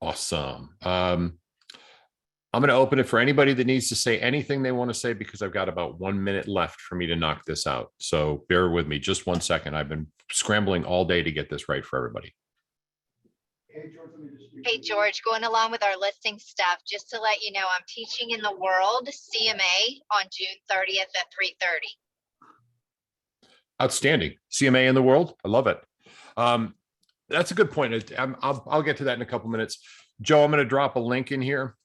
Awesome. I'm going to open it for anybody that needs to say anything they want to say because I've got about 1 minute left for me to knock this out. So bear with me just 1 second. I've been scrambling all day to get this right for everybody. Hey, George, going along with our listing stuff, just to let you know, I'm teaching in the World CMA on June 30th at 3:30. Outstanding. CMA in the World. I love it. That's a good point. I'll get to that in a couple minutes. Joe, I'm going to drop a link in here.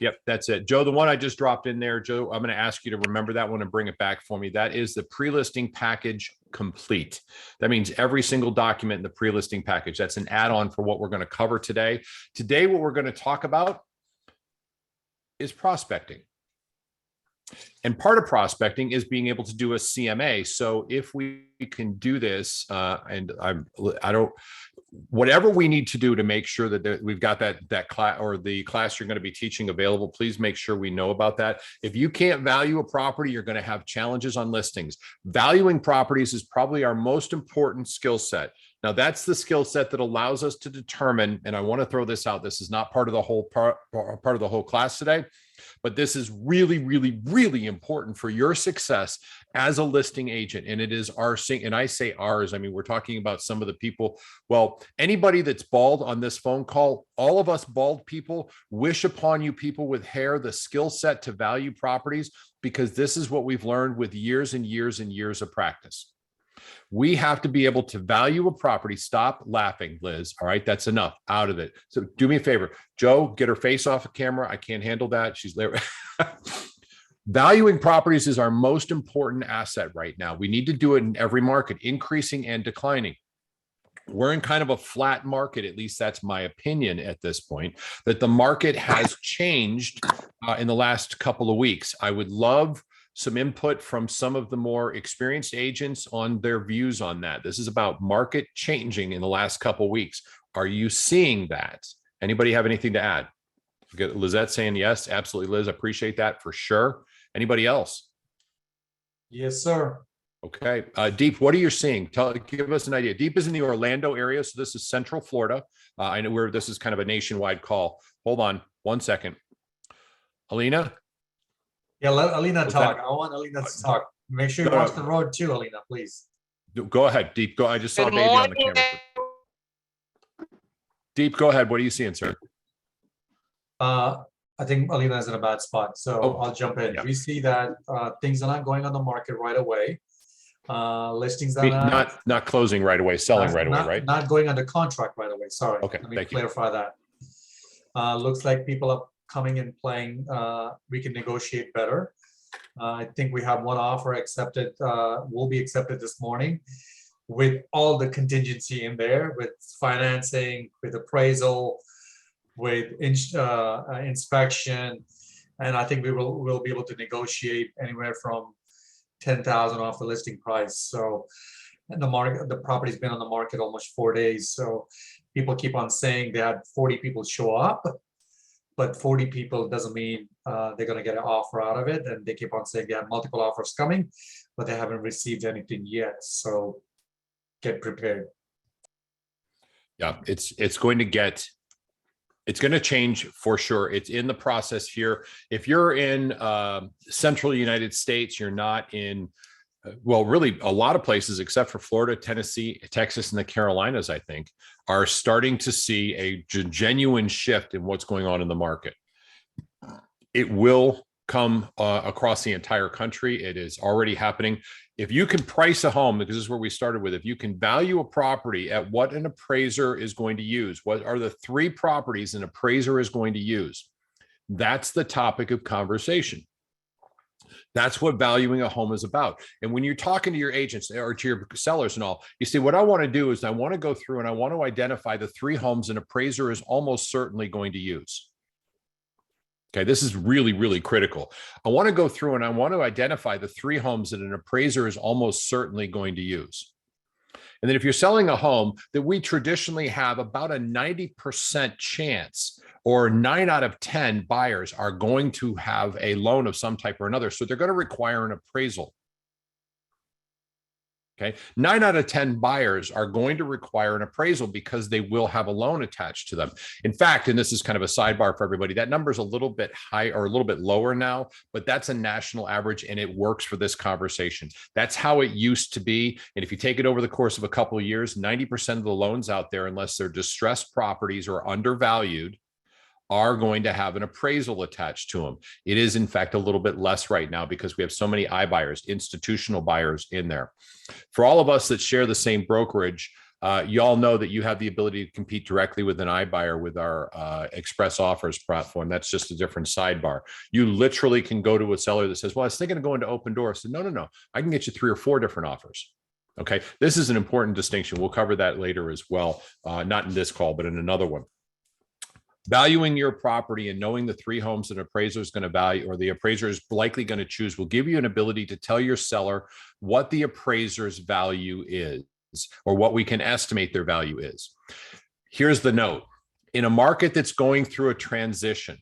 Yep, that's it. Joe, the one I just dropped in there, Joe, I'm going to ask you to remember that one and bring it back for me. That is the pre-listing package complete. That means every single document in the pre-listing package. That's an add-on for what we're going to cover today. Today, what we're going to talk about is prospecting. And part of prospecting is being able to do a CMA. So if we can do this, whatever we need to do to make sure that we've got that class or the class you're going to be teaching available, please make sure we know about that. If you can't value a property, you're going to have challenges on listings. Valuing properties is probably our most important skill set. Now, that's the skill set that allows us to determine, and I want to throw this out. This is not part of the whole part of the whole class today, but this is really, really, really important for your success as a listing agent. And it is our, and I say ours, I mean, we're talking about some of the people, well, anybody that's bald on this phone call, all of us bald people wish upon you people with hair, the skill set to value properties, because this is what we've learned with years and years and years of practice. We have to be able to value a property. Stop laughing, Liz. All right, that's enough. Out of it. So do me a favor, Joe, get her face off of camera. I can't handle that. She's there. Valuing properties is our most important asset right now. We need to do it in every market, increasing and declining. We're in kind of a flat market, at least that's my opinion at this point, that the market has changed in the last couple of weeks. I would love some input from some of the more experienced agents on their views on that. This is about market changing in the last couple of weeks. Are you seeing that? Anybody have anything to add? Lizette saying yes, absolutely, Liz. Appreciate that for sure. Anybody else? Yes, sir. Okay. Deep, what are you seeing? Give us an idea. Deep is in the Orlando area, so this is Central Florida. I know this is kind of a nationwide call. Hold on 1 second. Alina? Yeah, let Alina talk. I want Alina to talk. Make sure you watch the road too, Alina, please. Go ahead, Deep. Go. I just saw a baby on the camera. Deep, go ahead. What are you seeing, sir? I think Alina is in a bad spot, so I'll jump in. Yeah. We see that things are not going on the market right away. Listings are not closing right away, selling right away, right? Not going under contract right away. Sorry. Okay. Let me clarify that. Looks like people are coming and playing. We can negotiate better. I think we have one offer accepted, will be accepted this morning with all the contingency in there, with financing, with appraisal, with inspection. And I think we'll be able to negotiate anywhere from 10,000 off the listing price. So, and the property's been on the market almost 4 days. So people keep on saying they had 40 people show up, but 40 people doesn't mean they're going to get an offer out of it. And they keep on saying they have multiple offers coming, but they haven't received anything yet. So get prepared. Yeah, it's going to change for sure. It's in the process here. If you're in central United States, you're not in, well, really a lot of places except for Florida, Tennessee, Texas, and the Carolinas, I think, are starting to see a genuine shift in what's going on in the market. It will come across the entire country. It is already happening. If you can price a home, because this is where we started with, if you can value a property at what an appraiser is going to use, what are the 3 properties an appraiser is going to use? That's the topic of conversation. That's what valuing a home is about. And when you're talking to your agents or to your sellers and all, you see, what I want to do is I want to go through and I want to identify the 3 homes an appraiser is almost certainly going to use. Okay, this is really, really critical. I want to go through and I want to identify the 3 homes that an appraiser is almost certainly going to use. And then if you're selling a home that we traditionally have about a 90% chance, or 9 out of 10 buyers are going to have a loan of some type or another. So they're going to require an appraisal. Okay. 9 out of 10 buyers are going to require an appraisal because they will have a loan attached to them. In fact, and this is kind of a sidebar for everybody, that number is a little bit high or a little bit lower now, but that's a national average and it works for this conversation. That's how it used to be. And if you take it over the course of a couple of years, 90% of the loans out there, unless they're distressed properties or undervalued, are going to have an appraisal attached to them. It is, in fact, a little bit less right now because we have so many iBuyers, institutional buyers in there. For all of us that share the same brokerage, you all know that you have the ability to compete directly with an iBuyer with our Express Offers platform. That's just a different sidebar. You literally can go to a seller that says, well, I was thinking of going to Open Door. I said, no. I can get you 3 or 4 different offers. Okay. This is an important distinction. We'll cover that later as well. Not in this call, but in another one. Valuing your property and knowing the 3 homes that an appraiser is going to value or the appraiser is likely going to choose will give you an ability to tell your seller what the appraiser's value is or what we can estimate their value is. Here's the note. In a market that's going through a transition,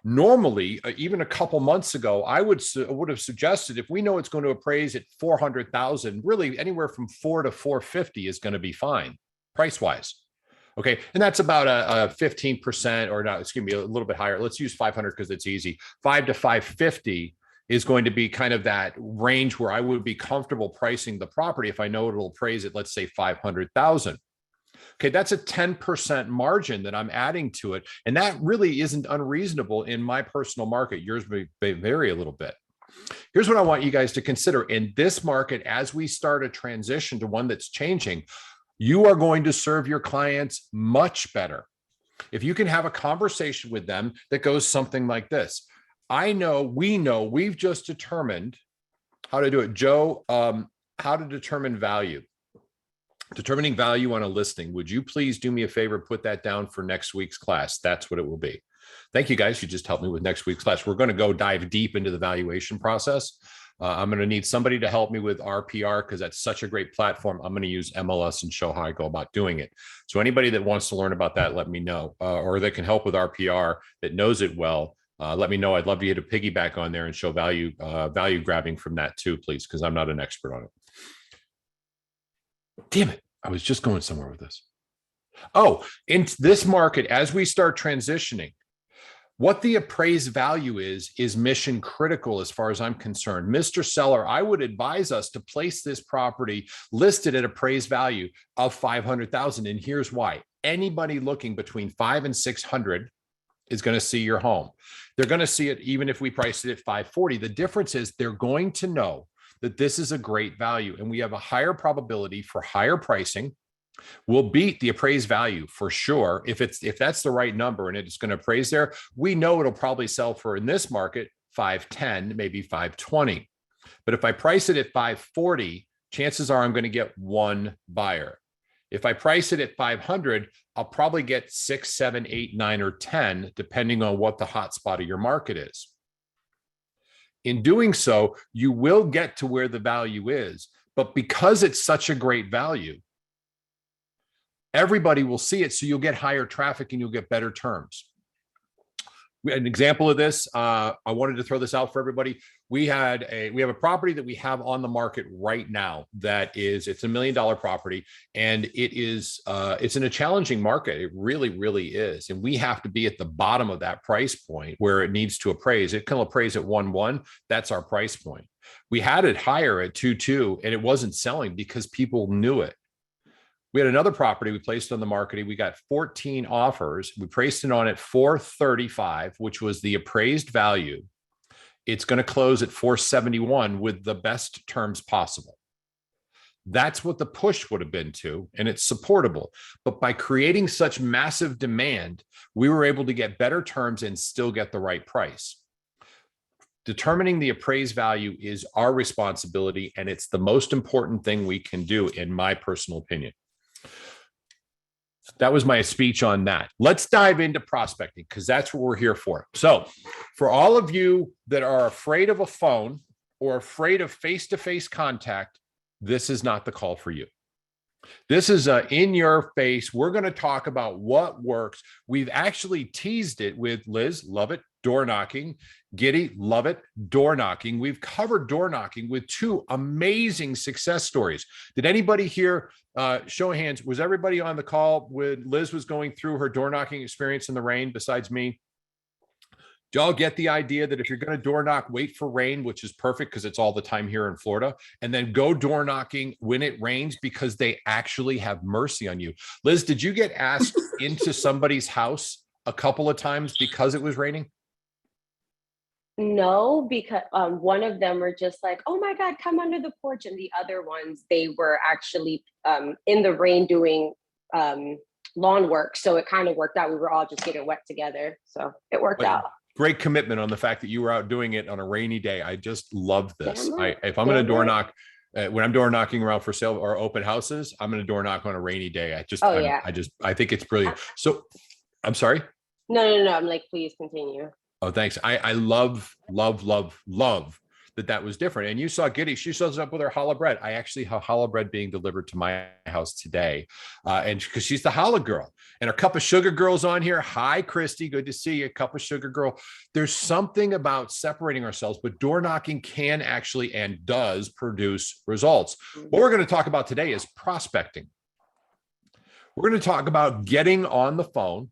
normally, even a couple months ago, I would have suggested if we know it's going to appraise at 400,000, really anywhere from 4 to 450 is going to be fine price-wise. Okay. And that's about a 15% or no, excuse me, a little bit higher. Let's use 500 because it's easy. 5 to 550 is going to be kind of that range where I would be comfortable pricing the property if I know it'll appraise at, let's say, 500,000. Okay. That's a 10% margin that I'm adding to it. And that really isn't unreasonable in my personal market. Yours may vary a little bit. Here's what I want you guys to consider in this market as we start a transition to one that's changing. You are going to serve your clients much better if you can have a conversation with them that goes something like this. We've just determined how to do it. Joe, how to determine value. Determining value on a listing. Would you please do me a favor, put that down for next week's class? That's what it will be. Thank you guys. You just helped me with next week's class. We're going to go dive deep into the valuation process. I'm going to need somebody to help me with RPR because that's such a great platform. I'm going to use MLS and show how I go about doing it. So anybody that wants to learn about that, let me know, or that can help with RPR that knows it well. Let me know. I'd love to get a piggyback on there and show value grabbing from that too, please, because I'm not an expert on it. Damn it. I was just going somewhere with this. Oh, in this market, as we start transitioning, what the appraised value is mission critical as far as I'm concerned. Mr. Seller, I would advise us to place this property listed at appraised value of 500,000. And here's why. Anybody looking between 5 and 600 is going to see your home. They're going to see it even if we price it at 540. The difference is they're going to know that this is a great value and we have a higher probability for higher pricing. We'll beat the appraised value for sure. If that's the right number and it's going to appraise there, we know it'll probably sell for in this market 510, maybe 520. But if I price it at 540, chances are I'm going to get one buyer. If I price it at 500, I'll probably get 6, 7, 8, 9, or 10, depending on what the hot spot of your market is. In doing so, you will get to where the value is, but because it's such a great value, everybody will see it. So you'll get higher traffic and you'll get better terms. An example of this, I wanted to throw this out for everybody. We have a property that we have on the market right now it's a $1 million property, and it's in a challenging market. It really, really is. And we have to be at the bottom of that price point where it needs to appraise. It can appraise at 1.1. That's our price point. We had it higher at 2.2 and it wasn't selling because people knew it. We had another property we placed on the market. We got 14 offers. We priced it on at 435, which was the appraised value. It's going to close at 471 with the best terms possible. That's what the push would have been to, and it's supportable. But by creating such massive demand, we were able to get better terms and still get the right price. Determining the appraised value is our responsibility, and it's the most important thing we can do, in my personal opinion. That was my speech on that. Let's dive into prospecting because that's what we're here for. So for all of you that are afraid of a phone or afraid of face-to-face contact, this is not the call for you. This is in your face. We're going to talk about what works. We've actually teased it with Liz. Love it. door knocking. Giddy, love it. Door knocking. We've covered door knocking with 2 amazing success stories. Did anybody here, show of hands, was everybody on the call when Liz was going through her door knocking experience in the rain besides me? Do y'all get the idea that if you're going to door knock, wait for rain, which is perfect because it's all the time here in Florida, and then go door knocking when it rains because they actually have mercy on you? Liz, did you get asked into somebody's house a couple of times because it was raining? No, because one of them were just like, "Oh my God, come under the porch," and the other ones they were actually in the rain doing lawn work. So it kind of worked out. We were all just getting wet together, so it worked out. Great commitment on the fact that you were out doing it on a rainy day. I just love this. Damn right. If I'm going to Damn door right. knock, when I'm door knocking around for sale or open houses, I'm going to door knock on a rainy day. Oh, yeah. I think it's brilliant. So I'm sorry. No. I'm like, please continue. Oh, thanks. I love that was different. And you saw Giddy, she shows up with her challah bread. I actually have challah bread being delivered to my house today. And because she's the challah girl, and our Cup of Sugar girl's on here. Hi, Christy. Good to see you. Cup of Sugar girl. There's something about separating ourselves, but door knocking can actually and does produce results. What we're going to talk about today is prospecting. We're going to talk about getting on the phone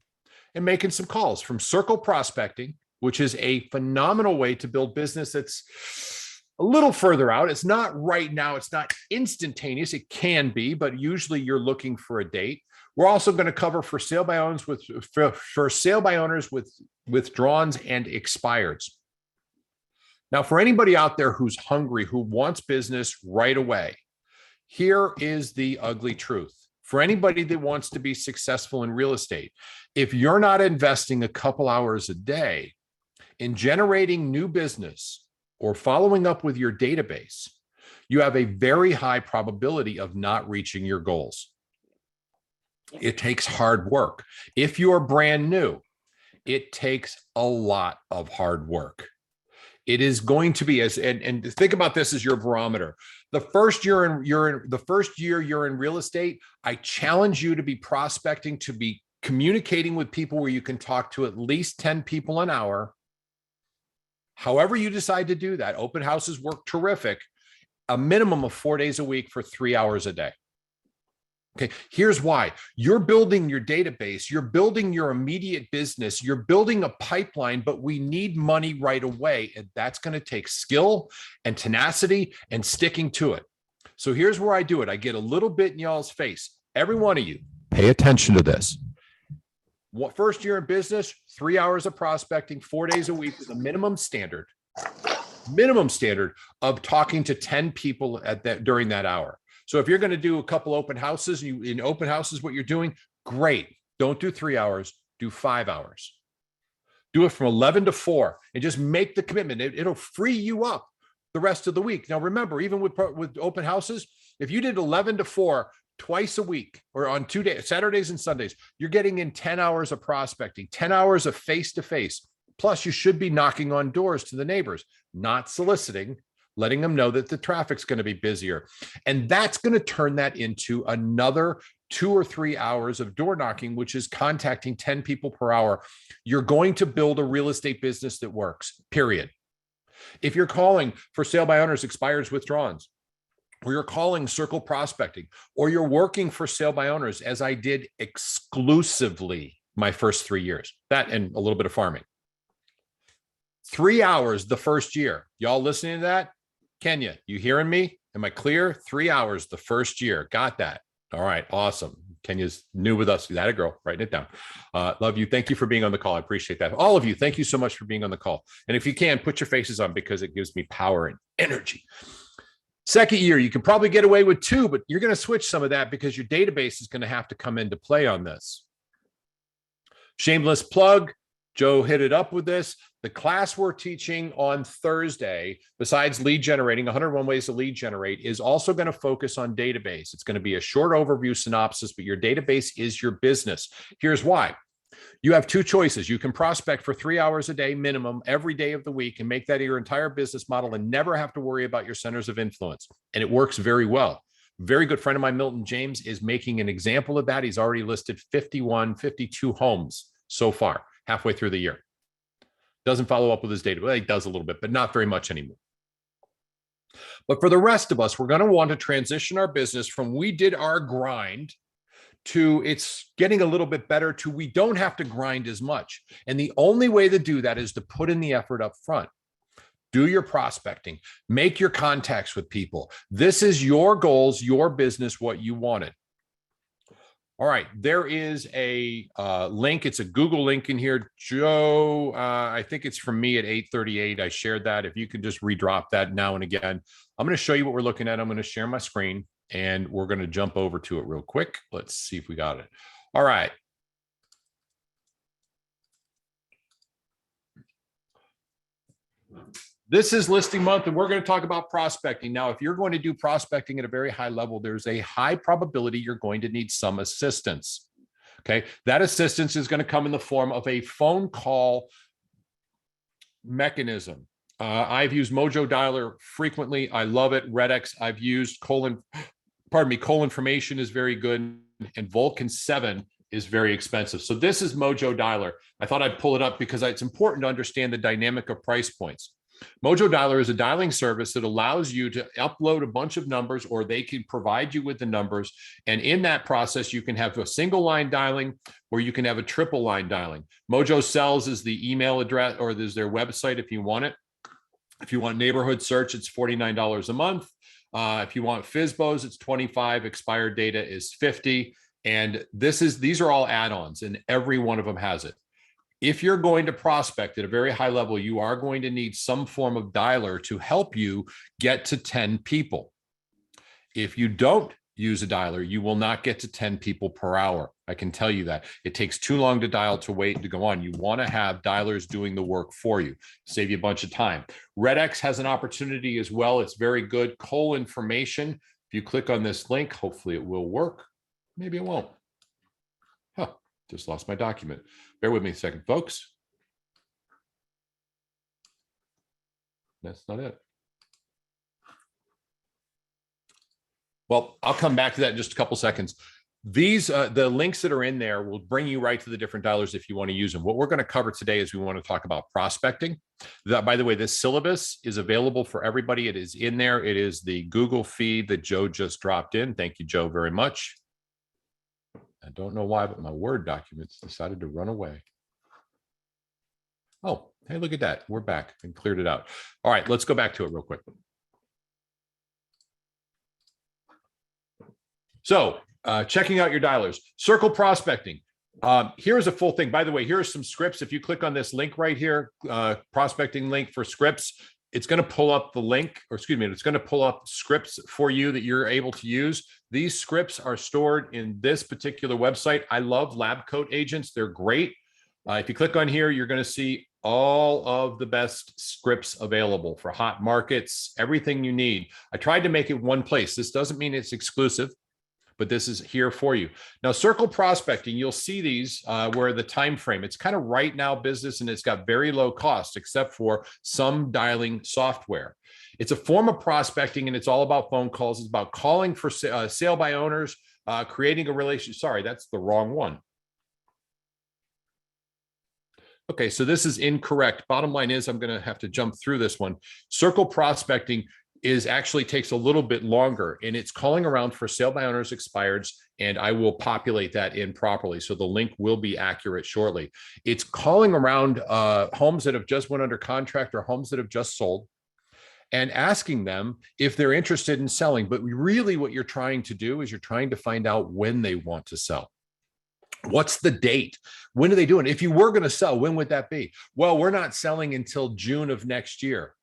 and making some calls from Circle Prospecting, which is a phenomenal way to build business that's a little further out. It's not right now. It's not instantaneous. It can be, but usually you're looking for a date. We're also going to cover for sale by owners with withdrawns and expireds. Now, for anybody out there who's hungry, who wants business right away, here is the ugly truth. For anybody that wants to be successful in real estate, if you're not investing a couple hours a day in generating new business or following up with your database, you have a very high probability of not reaching your goals. It takes hard work. If you're brand new, it takes a lot of hard work. It is going to be and think about this as your barometer. The first year you're in real estate, I challenge you to be prospecting, to be communicating with people where you can talk to at least 10 people an hour. However you decide to do that, open houses work terrific. A minimum of 4 days a week for 3 hours a day. Okay, here's why. You're building your database, you're building your immediate business, you're building a pipeline, but we need money right away. And that's going to take skill and tenacity and sticking to it. So here's where I do it. I get a little bit in y'all's face. Every one of you, pay attention to this. First year in business, 3 hours of prospecting, 4 days a week is a minimum standard of talking to 10 people during that hour. So if you're going to do a couple open houses, in open houses, what you're doing, great. Don't do 3 hours, do 5 hours. Do it from 11 to 4 and just make the commitment. It'll free you up the rest of the week. Now, remember, even with open houses, if you did 11 to 4 twice a week or on 2 days, Saturdays and Sundays, you're getting in 10 hours of prospecting, 10 hours of face-to-face. Plus, you should be knocking on doors to the neighbors, not soliciting, letting them know that the traffic's going to be busier. And that's going to turn that into another 2 or 3 hours of door knocking, which is contacting 10 people per hour. You're going to build a real estate business that works, period. If you're calling for sale by owners, expires, withdrawns, or you're calling Circle Prospecting, or you're working for sale by owners, as I did exclusively my first 3 years, that and a little bit of farming. 3 hours the first year. Y'all listening to that? Kenya, you hearing me? Am I clear? 3 hours the first year. Got that. All right. Awesome. Kenya's new with us. That a girl, writing it down. Love you. Thank you for being on the call. I appreciate that. All of you, thank you so much for being on the call. And if you can, put your faces on because it gives me power and energy. Second year, you can probably get away with 2, but you're going to switch some of that because your database is going to have to come into play on this. Shameless plug. Joe hit it up with this. The class we're teaching on Thursday, besides lead generating, 101 ways to lead generate, is also going to focus on database. It's going to be a short overview synopsis, but your database is your business. Here's why. You have 2 choices. You can prospect for 3 hours a day minimum every day of the week and make that your entire business model and never have to worry about your centers of influence. And it works very well. Very good friend of mine, Milton James, is making an example of that. He's already listed 52 homes so far, halfway through the year. Doesn't follow up with his data. Well, he does a little bit, but not very much anymore. But for the rest of us, we're going to want to transition our business from we did our grind to it's getting a little bit better to we don't have to grind as much. And the only way to do that is to put in the effort up front. Do your prospecting, make your contacts with people. This is your goals, your business, what you wanted. All right, there is a link. It's a Google link in here. Joe, I think it's from me at 8:38. I shared that. If you could just redrop that now and again. I'm going to show you what we're looking at. I'm going to share my screen and we're going to jump over to it real quick. Let's see if we got it. All right. This is listing month, and we're going to talk about prospecting. Now, if you're going to do prospecting at a very high level, there's a high probability you're going to need some assistance. Okay. That assistance is going to come in the form of a phone call mechanism. I've used Mojo Dialer frequently. I love it. Redex, I've used Colinformation is very good, and Vulcan 7 is very expensive. So this is Mojo Dialer. I thought I'd pull it up because it's important to understand the dynamic of price points. Mojo Dialer is a dialing service that allows you to upload a bunch of numbers, or they can provide you with the numbers. And in that process, you can have a single line dialing, or you can have a triple line dialing. Mojo sells is the email address, or there's their website if you want it. If you want neighborhood search, it's $49 a month. If you want FSBOs, it's $25. Expired data is $50. And these are all add-ons, and every one of them has it. If you're going to prospect at a very high level, you are going to need some form of dialer to help you get to 10 people. If you don't use a dialer, you will not get to 10 people per hour. I can tell you that. It takes too long to dial to wait to go on. You want to have dialers doing the work for you, save you a bunch of time. Redex has an opportunity as well. It's very good. Colinformation. If you click on this link, hopefully it will work. Maybe it won't. Huh, just lost my document. Bear with me a second, folks. That's not it. Well, I'll come back to that in just a couple seconds. These, the links that are in there will bring you right to the different dialers if you want to use them. What we're going to cover today is we want to talk about prospecting. By the way, this syllabus is available for everybody. It is in there. It is the Google feed that Joe just dropped in. Thank you, Joe, very much. I don't know why, but my Word documents decided to run away. Oh, hey, look at that. We're back and cleared it out. All right, let's go back to it real quick. So checking out your dialers, circle prospecting. Here's a full thing. By the way, here are some scripts. If you click on this link right here, prospecting link for scripts, it's going to pull up the link, or excuse me, it's going to pull up scripts for you that you're able to use. These scripts are stored in this particular website. I love Lab Coat Agents. They're great. If you click on here, you're going to see all of the best scripts available for hot markets, everything you need. I tried to make it one place. This doesn't mean it's exclusive, but this is here for you. Now, circle prospecting, you'll see these where the time frame, it's kind of right now business, and it's got very low cost except for some dialing software. It's a form of prospecting, and it's all about phone calls. It's about calling for sale by owners, creating a relationship. Sorry, that's the wrong one. Okay, so this is incorrect. Bottom line is I'm going to have to jump through this one. Circle prospecting actually takes a little bit longer, and it's calling around for sale by owners expireds, and I will populate that in properly. So the link will be accurate shortly. It's calling around homes that have just went under contract or homes that have just sold and asking them if they're interested in selling. But really what you're trying to do is you're trying to find out when they want to sell. What's the date? When are they doing? If you were going to sell, when would that be? Well, we're not selling until June of next year.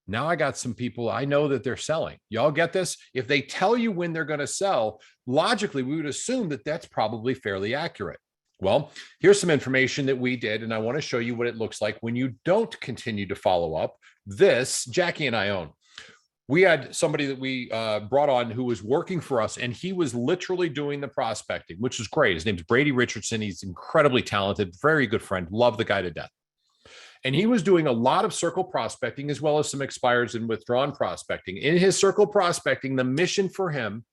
Now I got some people, I know that they're selling. Y'all get this? If they tell you when they're going to sell, logically, we would assume that that's probably fairly accurate. Well, here's some information that we did, and I want to show you what it looks like when you don't continue to follow up. This, Jackie and I own. We had somebody that we brought on who was working for us, and he was literally doing the prospecting, which was great. His name's Brady Richardson. He's incredibly talented, very good friend. Love the guy to death. And he was doing a lot of circle prospecting as well as some expireds and withdrawn prospecting. In his circle prospecting, the mission for him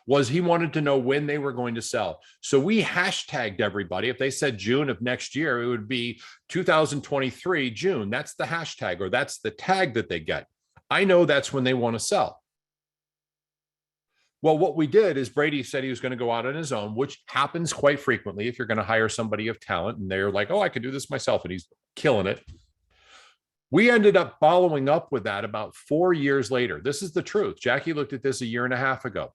was he wanted to know when they were going to sell. So we hashtagged everybody. If they said June of next year, it would be 2023 June. That's the hashtag, or that's the tag that they get. I know that's when they want to sell. Well, what we did is Brady said he was going to go out on his own, which happens quite frequently if you're going to hire somebody of talent and they're like, oh, I can do this myself, and he's killing it. We ended up following up with that about 4 years later. This is the truth. Jackie looked at this a year and a half ago.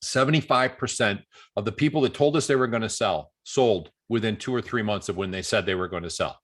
75% of the people that told us they were going to sell sold within 2 or 3 months of when they said they were going to sell.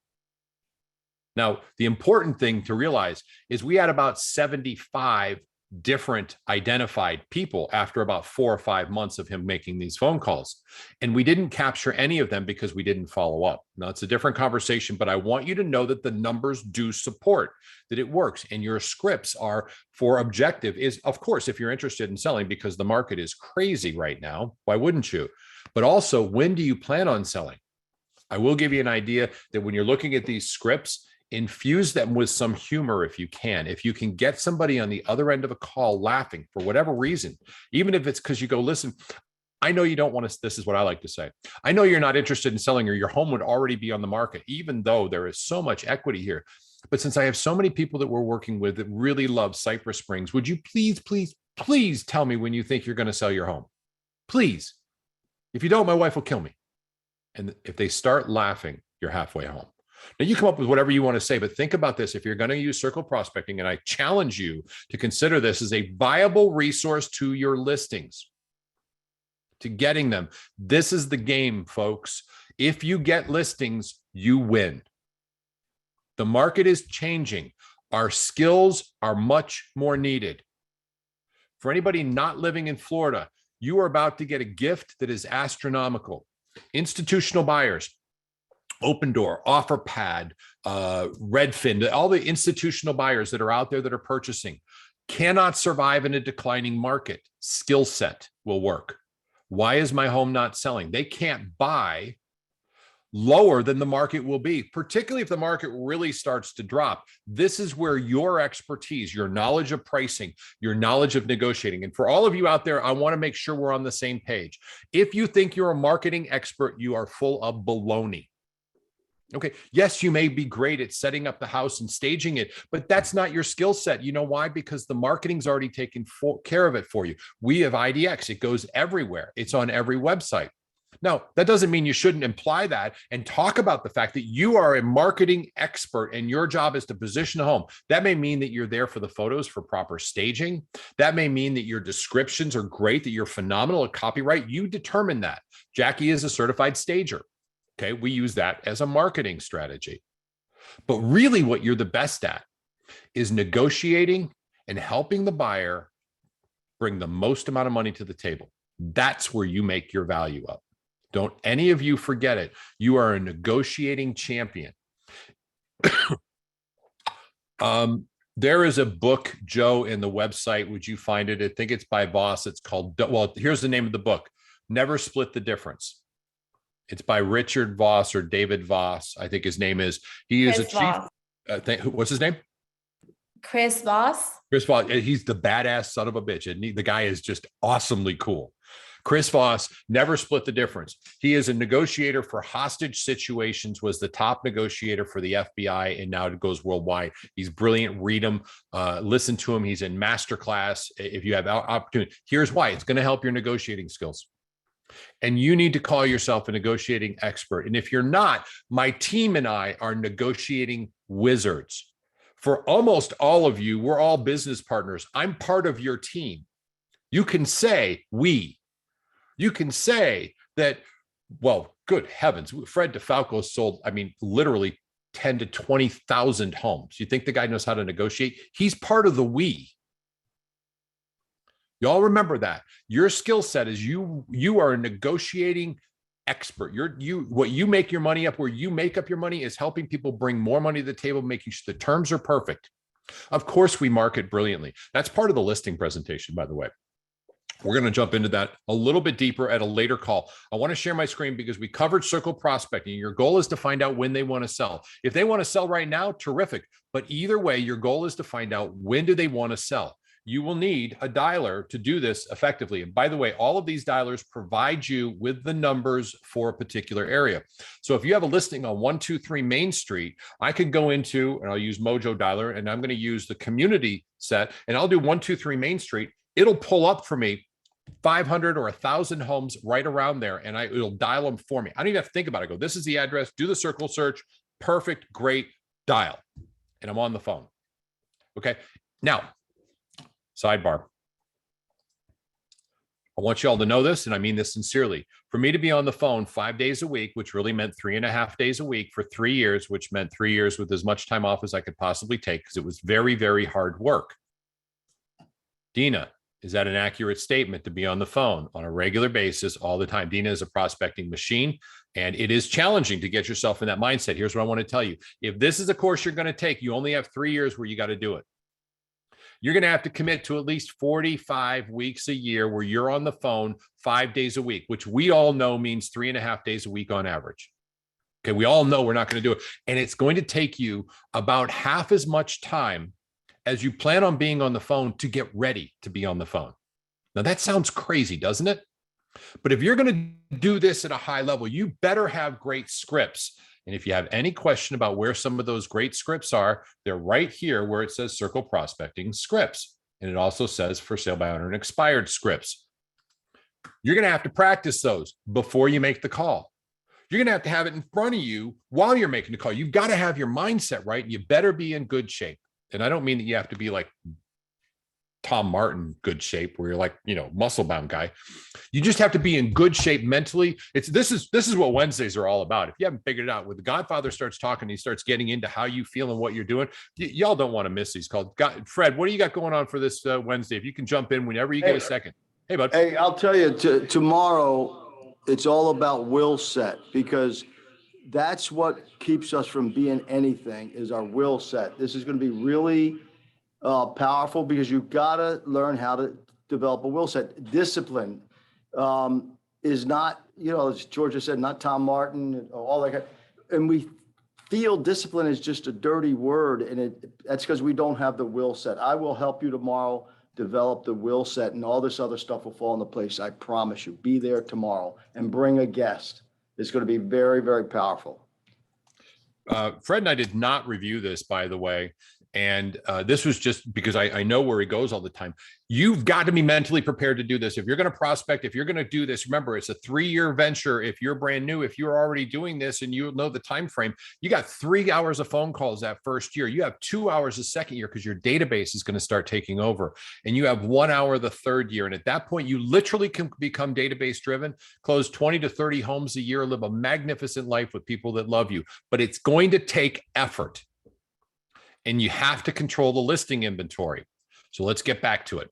Now, the important thing to realize is we had about 75 different identified people after about 4 or 5 months of him making these phone calls. And we didn't capture any of them because we didn't follow up. Now, it's a different conversation, but I want you to know that the numbers do support that it works. And your scripts are for objective is, of course, if you're interested in selling because the market is crazy right now, why wouldn't you? But also, when do you plan on selling? I will give you an idea that when you're looking at these scripts, infuse them with some humor if you can. If you can get somebody on the other end of a call laughing for whatever reason, even if it's because you go, listen, I know you don't want to, this is what I like to say. I know you're not interested in selling or your home would already be on the market, even though there is so much equity here. But since I have so many people that we're working with that really love Cypress Springs, would you please tell me when you think you're going to sell your home? Please. If you don't, my wife will kill me. And if they start laughing, you're halfway home. Now you come up with whatever you want to say, but think about this. If you're going to use circle prospecting, and I challenge you to consider this as a viable resource to your listings, to getting them. This is the game, folks. If you get listings, you win. The market is changing. Our skills are much more needed. For anybody not living in Florida, you are about to get a gift that is astronomical. Institutional buyers, Opendoor, OfferPad, Redfin, all the institutional buyers that are out there that are purchasing cannot survive in a declining market. Skill set will work. Why is my home not selling? They can't buy lower than the market will be, particularly if the market really starts to drop. This is where your expertise, your knowledge of pricing, your knowledge of negotiating. And for all of you out there, I want to make sure we're on the same page. If you think you're a marketing expert, you are full of baloney. Okay. Yes, you may be great at setting up the house and staging it, but that's not your skill set. You know why? Because the marketing's already taken care of it for you. We have IDX. It goes everywhere. It's on every website. Now, that doesn't mean you shouldn't imply that and talk about the fact that you are a marketing expert and your job is to position a home. That may mean that you're there for the photos for proper staging. That may mean that your descriptions are great, that you're phenomenal at copyright. You determine that. Jackie is a certified stager. Okay, we use that as a marketing strategy. But really what you're the best at is negotiating and helping the buyer bring the most amount of money to the table. That's where you make your value up. Don't any of you forget it. You are a negotiating champion. There is a book, Joe, in the website. Would you find it? I think it's by Voss. It's called, well, here's the name of the book, Never Split the Difference. It's by Richard Voss or David Voss, I think his name is. He is Chris a chief. What's his name? Chris Voss. Chris Voss. He's the badass son of a bitch. And the guy is just awesomely cool. Chris Voss, Never Split the Difference. He is a negotiator for hostage situations, was the top negotiator for the FBI, and now it goes worldwide. He's brilliant. Read him, listen to him. He's in masterclass. If you have opportunity, here's why. It's going to help your negotiating skills. And you need to call yourself a negotiating expert. And if you're not, my team and I are negotiating wizards. For almost all of you, we're all business partners. I'm part of your team. You can say we. You can say that, well, good heavens, Fred DeFalco sold, literally 10 to 20,000 homes. You think the guy knows how to negotiate? He's part of the we. Y'all remember that. Your skill set is you are a negotiating expert. What you make your money up, where you make up your money, is helping people bring more money to the table, making sure the terms are perfect. Of course, we market brilliantly. That's part of the listing presentation, by the way. We're going to jump into that a little bit deeper at a later call. I want to share my screen because we covered circle prospecting. Your goal is to find out when they want to sell. If they want to sell right now, terrific. But either way, your goal is to find out when do they want to sell. you will need a dialer to do this effectively. And by the way, all of these dialers provide you with the numbers for a particular area. So if you have a listing on 123 Main Street, I could go into, and I'll use Mojo Dialer, and I'm going to use the community set, and I'll do 123 Main Street. It'll pull up for me 500 or 1,000 homes right around there, and it'll dial them for me. I don't even have to think about it. I go, this is the address, do the circle search. Perfect, great, dial. And I'm on the phone. Okay. Now, sidebar. I want you all to know this, and I mean this sincerely. For me to be on the phone 5 days a week, which really meant 3.5 days a week for 3 years, which meant 3 years with as much time off as I could possibly take, because it was very, very hard work. Dina, is that an accurate statement to be on the phone on a regular basis all the time? Dina is a prospecting machine, and it is challenging to get yourself in that mindset. Here's what I want to tell you. If this is a course you're going to take, you only have 3 years where you got to do it. You're going to have to commit to at least 45 weeks a year where you're on the phone 5 days a week, which we all know means 3.5 days a week on average. Okay, we all know we're not going to do it. And it's going to take you about half as much time as you plan on being on the phone to get ready to be on the phone. Now that sounds crazy, doesn't it? But if you're going to do this at a high level, you better have great scripts. And if you have any question about where some of those great scripts are, they're right here where it says Circle Prospecting Scripts. And it also says For Sale by Owner and Expired Scripts. You're going to have to practice those before you make the call. You're going to have it in front of you while you're making the call. You've got to have your mindset right. You better be in good shape. And I don't mean that you have to be like Tom Martin good shape where you're like, muscle bound guy. You just have to be in good shape mentally. This is what Wednesdays are all about. If you haven't figured it out, when the Godfather starts talking, he starts getting into how you feel and what you're doing. Y'all don't want to miss these calls. Fred, what do you got going on for this Wednesday? If you can jump in whenever you get a second. Hey, bud. Hey, I'll tell you, tomorrow it's all about will set, because that's what keeps us from being anything is our will set. This is going to be really powerful because you've got to learn how to develop a will set. Discipline is not, as Georgia said, not Tom Martin, all that. And we feel discipline is just a dirty word, and that's because we don't have the will set. I will help you tomorrow develop the will set, and all this other stuff will fall into place. I promise you. Be there tomorrow and bring a guest. It's going to be very, very powerful. Fred and I did not review this, by the way. And this was just because I know where he goes all the time. You've got to be mentally prepared to do this. If you're going to prospect, if you're going to do this, remember, it's a 3-year venture. If you're brand new, if you're already doing this and you know the time frame, you got 3 hours of phone calls that first year. You have 2 hours the second year because your database is going to start taking over. And you have 1 hour the third year. And at that point, you literally can become database driven, close 20 to 30 homes a year, live a magnificent life with people that love you. But it's going to take effort. And you have to control the listing inventory. So let's get back to it.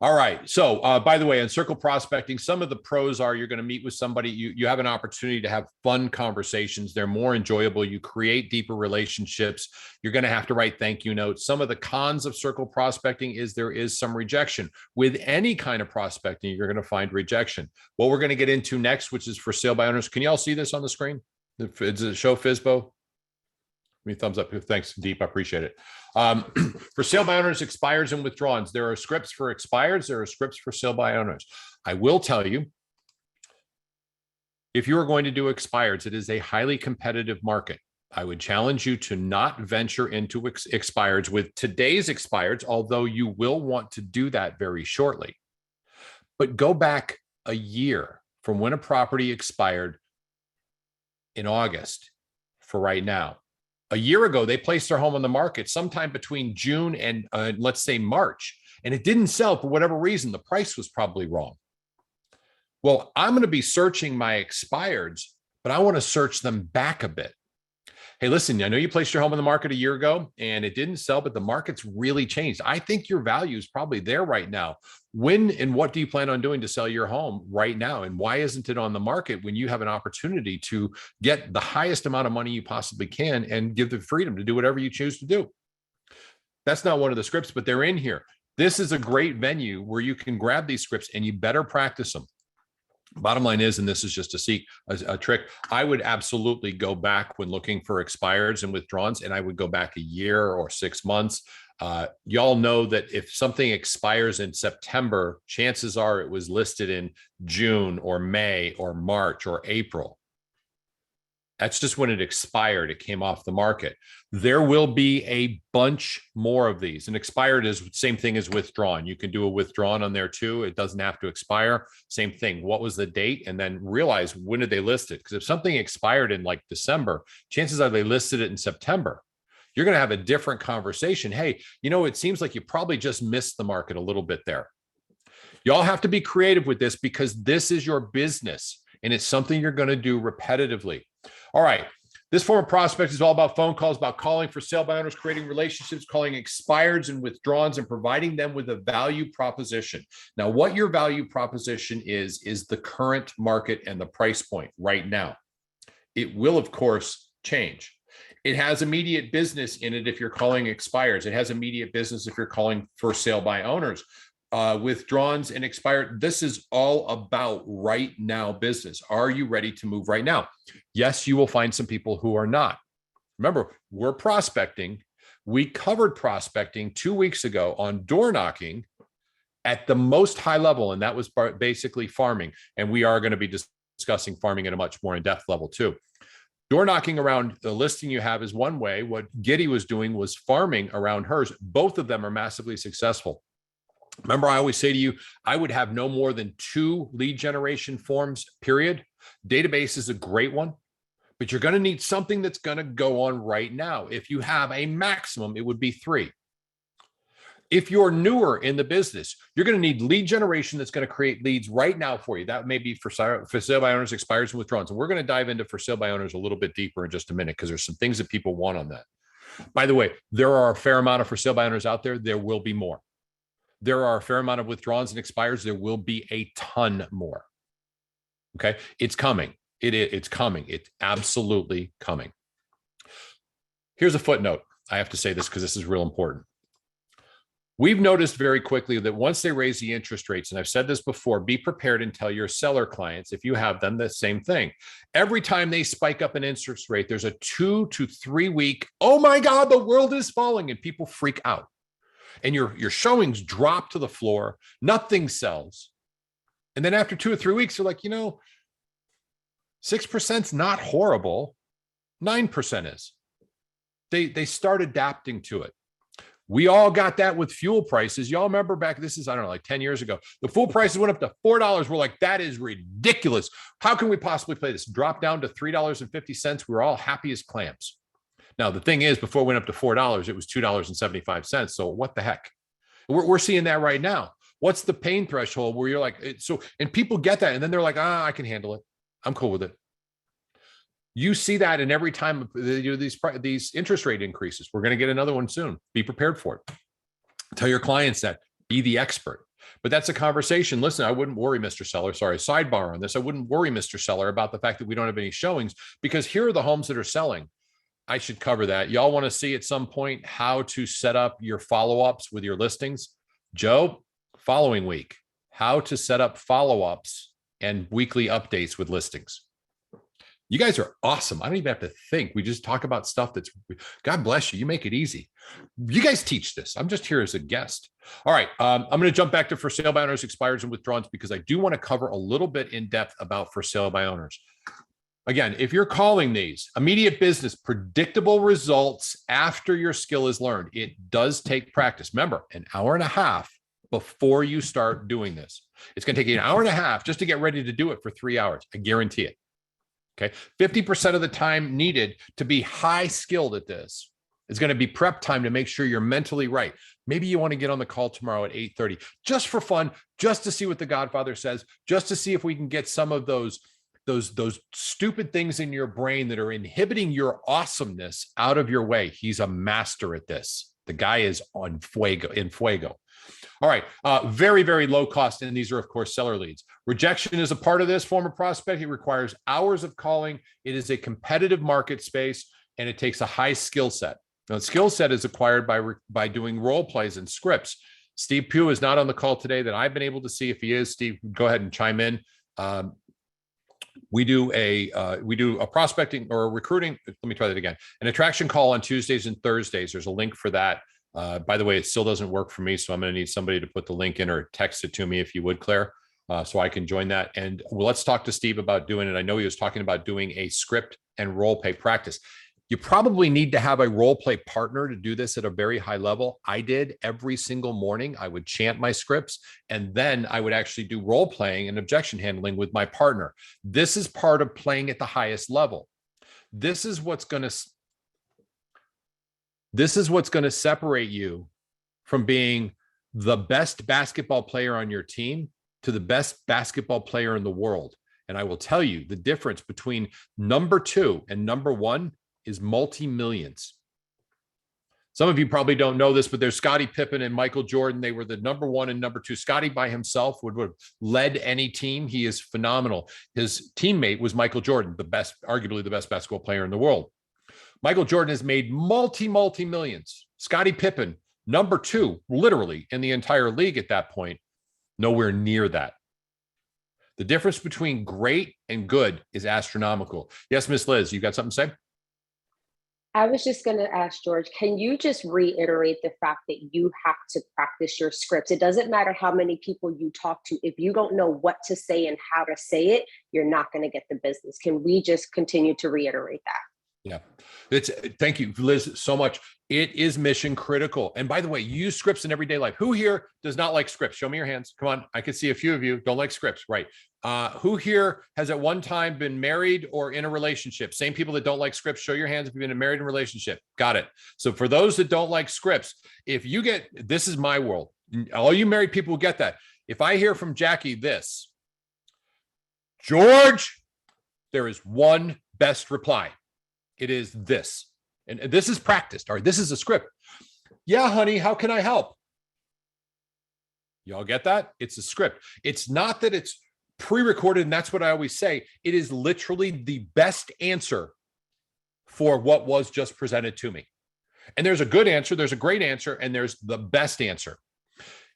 All right. So by the way, on Circle Prospecting, some of the pros are you're going to meet with somebody. You have an opportunity to have fun conversations. They're more enjoyable. You create deeper relationships. You're going to have to write thank you notes. Some of the cons of Circle Prospecting is there is some rejection. With any kind of prospecting, you're going to find rejection. What we're going to get into next, which is For Sale by Owners. Can you all see this on the screen? Does it show FSBO? Give me a thumbs up. Thanks, Deep. I appreciate it. For Sale by Owners, expires and withdrawals. There are scripts for expireds. There are scripts for sale by owners. I will tell you, if you are going to do expireds, it is a highly competitive market. I would challenge you to not venture into expireds with today's expireds, although you will want to do that very shortly. But go back a year from when a property expired in August for right now. A year ago, they placed their home on the market sometime between June and let's say March, and it didn't sell for whatever reason. The price was probably wrong. Well, I'm going to be searching my expireds, but I want to search them back a bit. Hey, listen, I know you placed your home on the market a year ago and it didn't sell, but the market's really changed. I think your value is probably there right now. When and what do you plan on doing to sell your home right now? And why isn't it on the market when you have an opportunity to get the highest amount of money you possibly can and give the freedom to do whatever you choose to do? That's not one of the scripts, but they're in here. This is a great venue where you can grab these scripts and you better practice them. Bottom line is, and this is just a trick, I would absolutely go back when looking for expireds and withdrawals, and I would go back a year or 6 months. Y'all know that if something expires in September, chances are it was listed in June or May or March or April. That's just when it expired. It came off the market. There will be a bunch more of these. And expired is the same thing as withdrawn. You can do a withdrawn on there too. It doesn't have to expire. Same thing. What was the date? And then realize, when did they list it? Because if something expired in like December, chances are they listed it in September. You're going to have a different conversation. Hey, it seems like you probably just missed the market a little bit there. Y'all have to be creative with this because this is your business and it's something you're going to do repetitively. All right. This form of prospect is all about phone calls, about calling for sale by owners, creating relationships, calling expireds and withdrawns, and providing them with a value proposition. Now, what your value proposition is the current market and the price point right now. It will, of course, change. It has immediate business in it if you're calling expires. It has immediate business if you're calling for sale by owners. Withdrawns and expired. This is all about right now business. Are you ready to move right now? Yes, you will find some people who are not. Remember, we're prospecting. We covered prospecting 2 weeks ago on door knocking at the most high level, and that was basically farming. And we are going to be discussing farming at a much more in-depth level too. Door knocking around the listing you have is one way. What Giddy was doing was farming around hers. Both of them are massively successful. Remember, I always say to you, I would have no more than 2 lead generation forms, period. Database is a great one, but you're going to need something that's going to go on right now. If you have a maximum, it would be 3. If you're newer in the business, you're going to need lead generation that's going to create leads right now for you. That may be for sale by owners, expires, and withdrawals. And we're going to dive into for sale by owners a little bit deeper in just a minute because there's some things that people want on that. By the way, there are a fair amount of for sale by owners out there. There will be more. There are a fair amount of withdrawals and expires. There will be a ton more. Okay. It's coming. It's coming. It's absolutely coming. Here's a footnote. I have to say this because this is real important. We've noticed very quickly that once they raise the interest rates, and I've said this before, be prepared and tell your seller clients, if you have them, the same thing. Every time they spike up an interest rate, there's a 2 to 3 week, oh my God, the world is falling, and people freak out. And your showings drop to the floor, nothing sells. And then after 2 or 3 weeks, they're like, 6%'s not horrible. 9% is. They start adapting to it. We all got that with fuel prices. Y'all remember back, this is, I don't know, like 10 years ago, the fuel prices went up to $4. We're like, that is ridiculous. How can we possibly play this? Drop down to $3.50. We were all happy as clams. Now, the thing is, before it went up to $4, it was $2.75. So what the heck? We're seeing that right now. What's the pain threshold where you're like, and people get that. And then they're like, I can handle it. I'm cool with it. You see that in every time these interest rate increases. We're going to get another one soon. Be prepared for it. Tell your clients that. Be the expert. But that's a conversation. Listen, I wouldn't worry, Mr. Seller. Sorry, sidebar on this. I wouldn't worry, Mr. Seller, about the fact that we don't have any showings because here are the homes that are selling. I should cover that. Y'all want to see at some point how to set up your follow-ups with your listings? Joe, following week, how to set up follow-ups and weekly updates with listings. You guys are awesome. I don't even have to think. We just talk about stuff that's, God bless you. You make it easy. You guys teach this. I'm just here as a guest. All right. I'm going to jump back to for sale by owners, expires, and withdrawals because I do want to cover a little bit in depth about for sale by owners. Again, if you're calling these immediate business, predictable results after your skill is learned, it does take practice. Remember, an hour and a half before you start doing this. It's going to take you an hour and a half just to get ready to do it for 3 hours. I guarantee it. Okay. 50% of the time needed to be high skilled at this is going to be prep time to make sure you're mentally right. Maybe you want to get on the call tomorrow at 8:30 just for fun, just to see what the Godfather says, just to see if we can get some of those stupid things in your brain that are inhibiting your awesomeness out of your way. He's a master at this. The guy is in fuego. All right. Very, very low cost. And these are, of course, seller leads. Rejection is a part of this form of prospect. It requires hours of calling. It is a competitive market space, and it takes a high skill set. Now, the skill set is acquired by doing role plays and scripts. Steve Pugh is not on the call today that I've been able to see. If he is, Steve, go ahead and chime in. We do a prospecting or a recruiting. Let me try that again. An attraction call on Tuesdays and Thursdays. There's a link for that By the way, it still doesn't work for me, so I'm going to need somebody to put the link in or text it to me if you would, Claire, so I can join that. And let's talk to Steve about doing it. I know he was talking about doing a script and role play practice. You probably need to have a role play partner to do this at a very high level. I did every single morning. I would chant my scripts, and then I would actually do role playing and objection handling with my partner. This is part of playing at the highest level. This is what's going to separate you from being the best basketball player on your team to the best basketball player in the world. And I will tell you the difference between number 2 and number 1 is multi-millions. Some of you probably don't know this, but there's Scottie Pippen and Michael Jordan. They were the number 1 and number 2. Scottie by himself would have led any team. He is phenomenal. His teammate was Michael Jordan, arguably the best basketball player in the world. Michael Jordan has made multi-millions. Scottie Pippen, number 2, literally in the entire league at that point, nowhere near that. The difference between great and good is astronomical. Yes, Miss Liz, you got something to say? I was just going to ask George, can you just reiterate the fact that you have to practice your scripts? It doesn't matter how many people you talk to. If you don't know what to say and how to say it, you're not going to get the business. Can we just continue to reiterate that? Yeah, thank you, Liz, so much. It is mission critical. And by the way, you use scripts in everyday life. Who here does not like scripts? Show me your hands. Come on. I can see a few of you don't like scripts, right? Who here has at one time been married or in a relationship? Same people that don't like scripts, show your hands if you've been in a married in relationship. Got it. So for those that don't like scripts, if you get, this is my world. All you married people will get that. If I hear from Jackie this, George, there is one best reply. It is this. And this is practiced. All right, this is a script. Yeah, honey, how can I help? Y'all get that? It's a script. It's not that it's pre-recorded, and that's what I always say. It is literally the best answer for what was just presented to me. And there's a good answer, there's a great answer, and there's the best answer.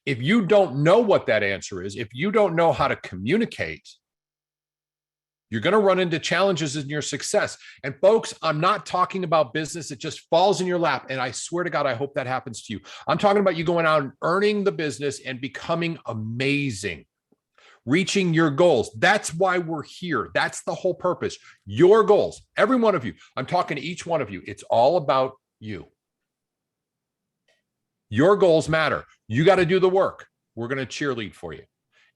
If you don't know what that answer is, if you don't know how to communicate, you're going to run into challenges in your success. And folks, I'm not talking about business that just falls in your lap. And I swear to God, I hope that happens to you. I'm talking about you going out and earning the business and becoming amazing, reaching your goals. That's why we're here. That's the whole purpose. Your goals, every one of you. I'm talking to each one of you. It's all about you. Your goals matter. You got to do the work. We're going to cheerlead for you.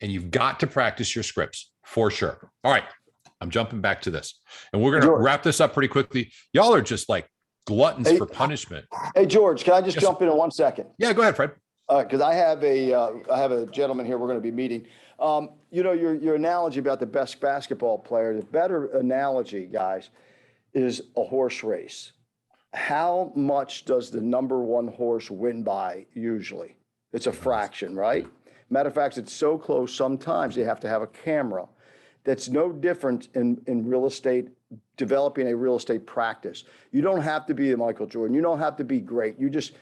And you've got to practice your scripts for sure. All right. I'm jumping back to this, and we're going to wrap this up pretty quickly. Y'all are just like gluttons for punishment. Hey, George, can I just jump in 1 second? Yeah, go ahead, Fred. Because I have a gentleman here we're going to be meeting. You know, your analogy about the best basketball player, the better analogy, guys, is a horse race. How much does the number 1 horse win by usually? It's a fraction, right? Matter of fact, it's so close sometimes you have to have a camera. That's no different in real estate, developing a real estate practice. You don't have to be a Michael Jordan. You don't have to be great. You just,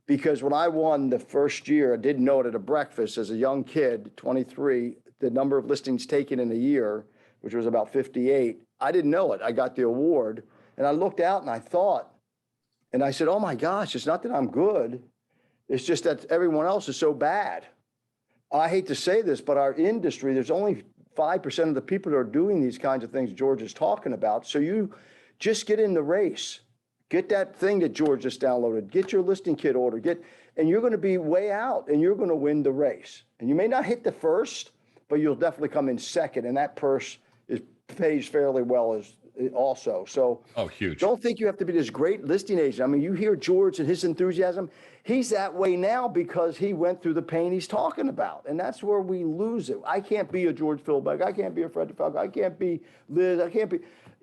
because when I won the first year, I didn't know it at a breakfast as a young kid, 23, the number of listings taken in a year, which was about 58, I didn't know it. I got the award and I looked out and I thought, and I said, oh my gosh, it's not that I'm good. It's just that everyone else is so bad. I hate to say this, but our industry, there's only 5% of the people that are doing these kinds of things George is talking about. So you just get in the race, get that thing that George just downloaded, get your listing kit order, and you're going to be way out and you're going to win the race. And you may not hit the first, but you'll definitely come in second. And that purse pays fairly well as also. So huge. Don't think you have to be this great listing agent. I mean, you hear George and his enthusiasm. He's that way now because he went through the pain he's talking about. And that's where we lose it. I can't be a George Philbeck. I can't be a Fred DeFalco. I can't be Liz. I can't be.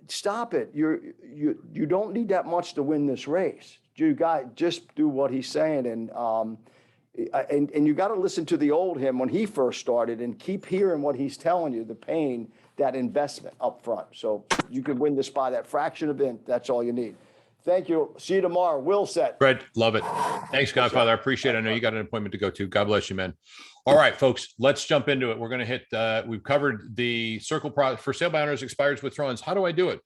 Stop it. You don't need that much to win this race. You got just do what he's saying. And you got to listen to the old him when he first started and keep hearing what he's telling you, the pain, that investment up front. So you can win this by that fraction of it. That's all you need. Thank you. See you tomorrow. Will set. Fred, love it. Thanks, Godfather. I appreciate it. I know you got an appointment to go to. God bless you, man. All right, folks, let's jump into it. We're going to hit, we've covered the circle product for sale by owners, expires, withdrawals. How do I do it?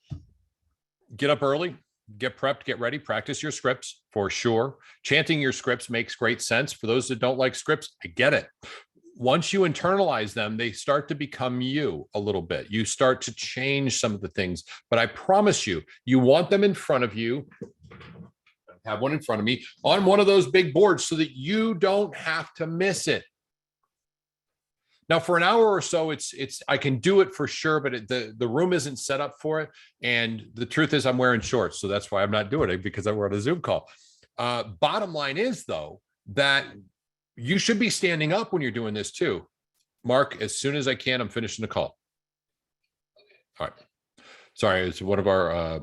Get up early, get prepped, get ready, practice your scripts for sure. Chanting your scripts makes great sense. For those that don't like scripts, I get it. Once you internalize them, they start to become you a little bit. You start to change some of the things, but I promise you, you want them in front of you. I have one in front of me on one of those big boards so that you don't have to miss it. Now, for an hour or so, I can do it for sure, but the room isn't set up for it. And the truth is I'm wearing shorts. So that's why I'm not doing it, because we're on a Zoom call. Bottom line is, though, that you should be standing up when you're doing this too. Mark, as soon as I can, I'm finishing the call. All right. Sorry, it's one of our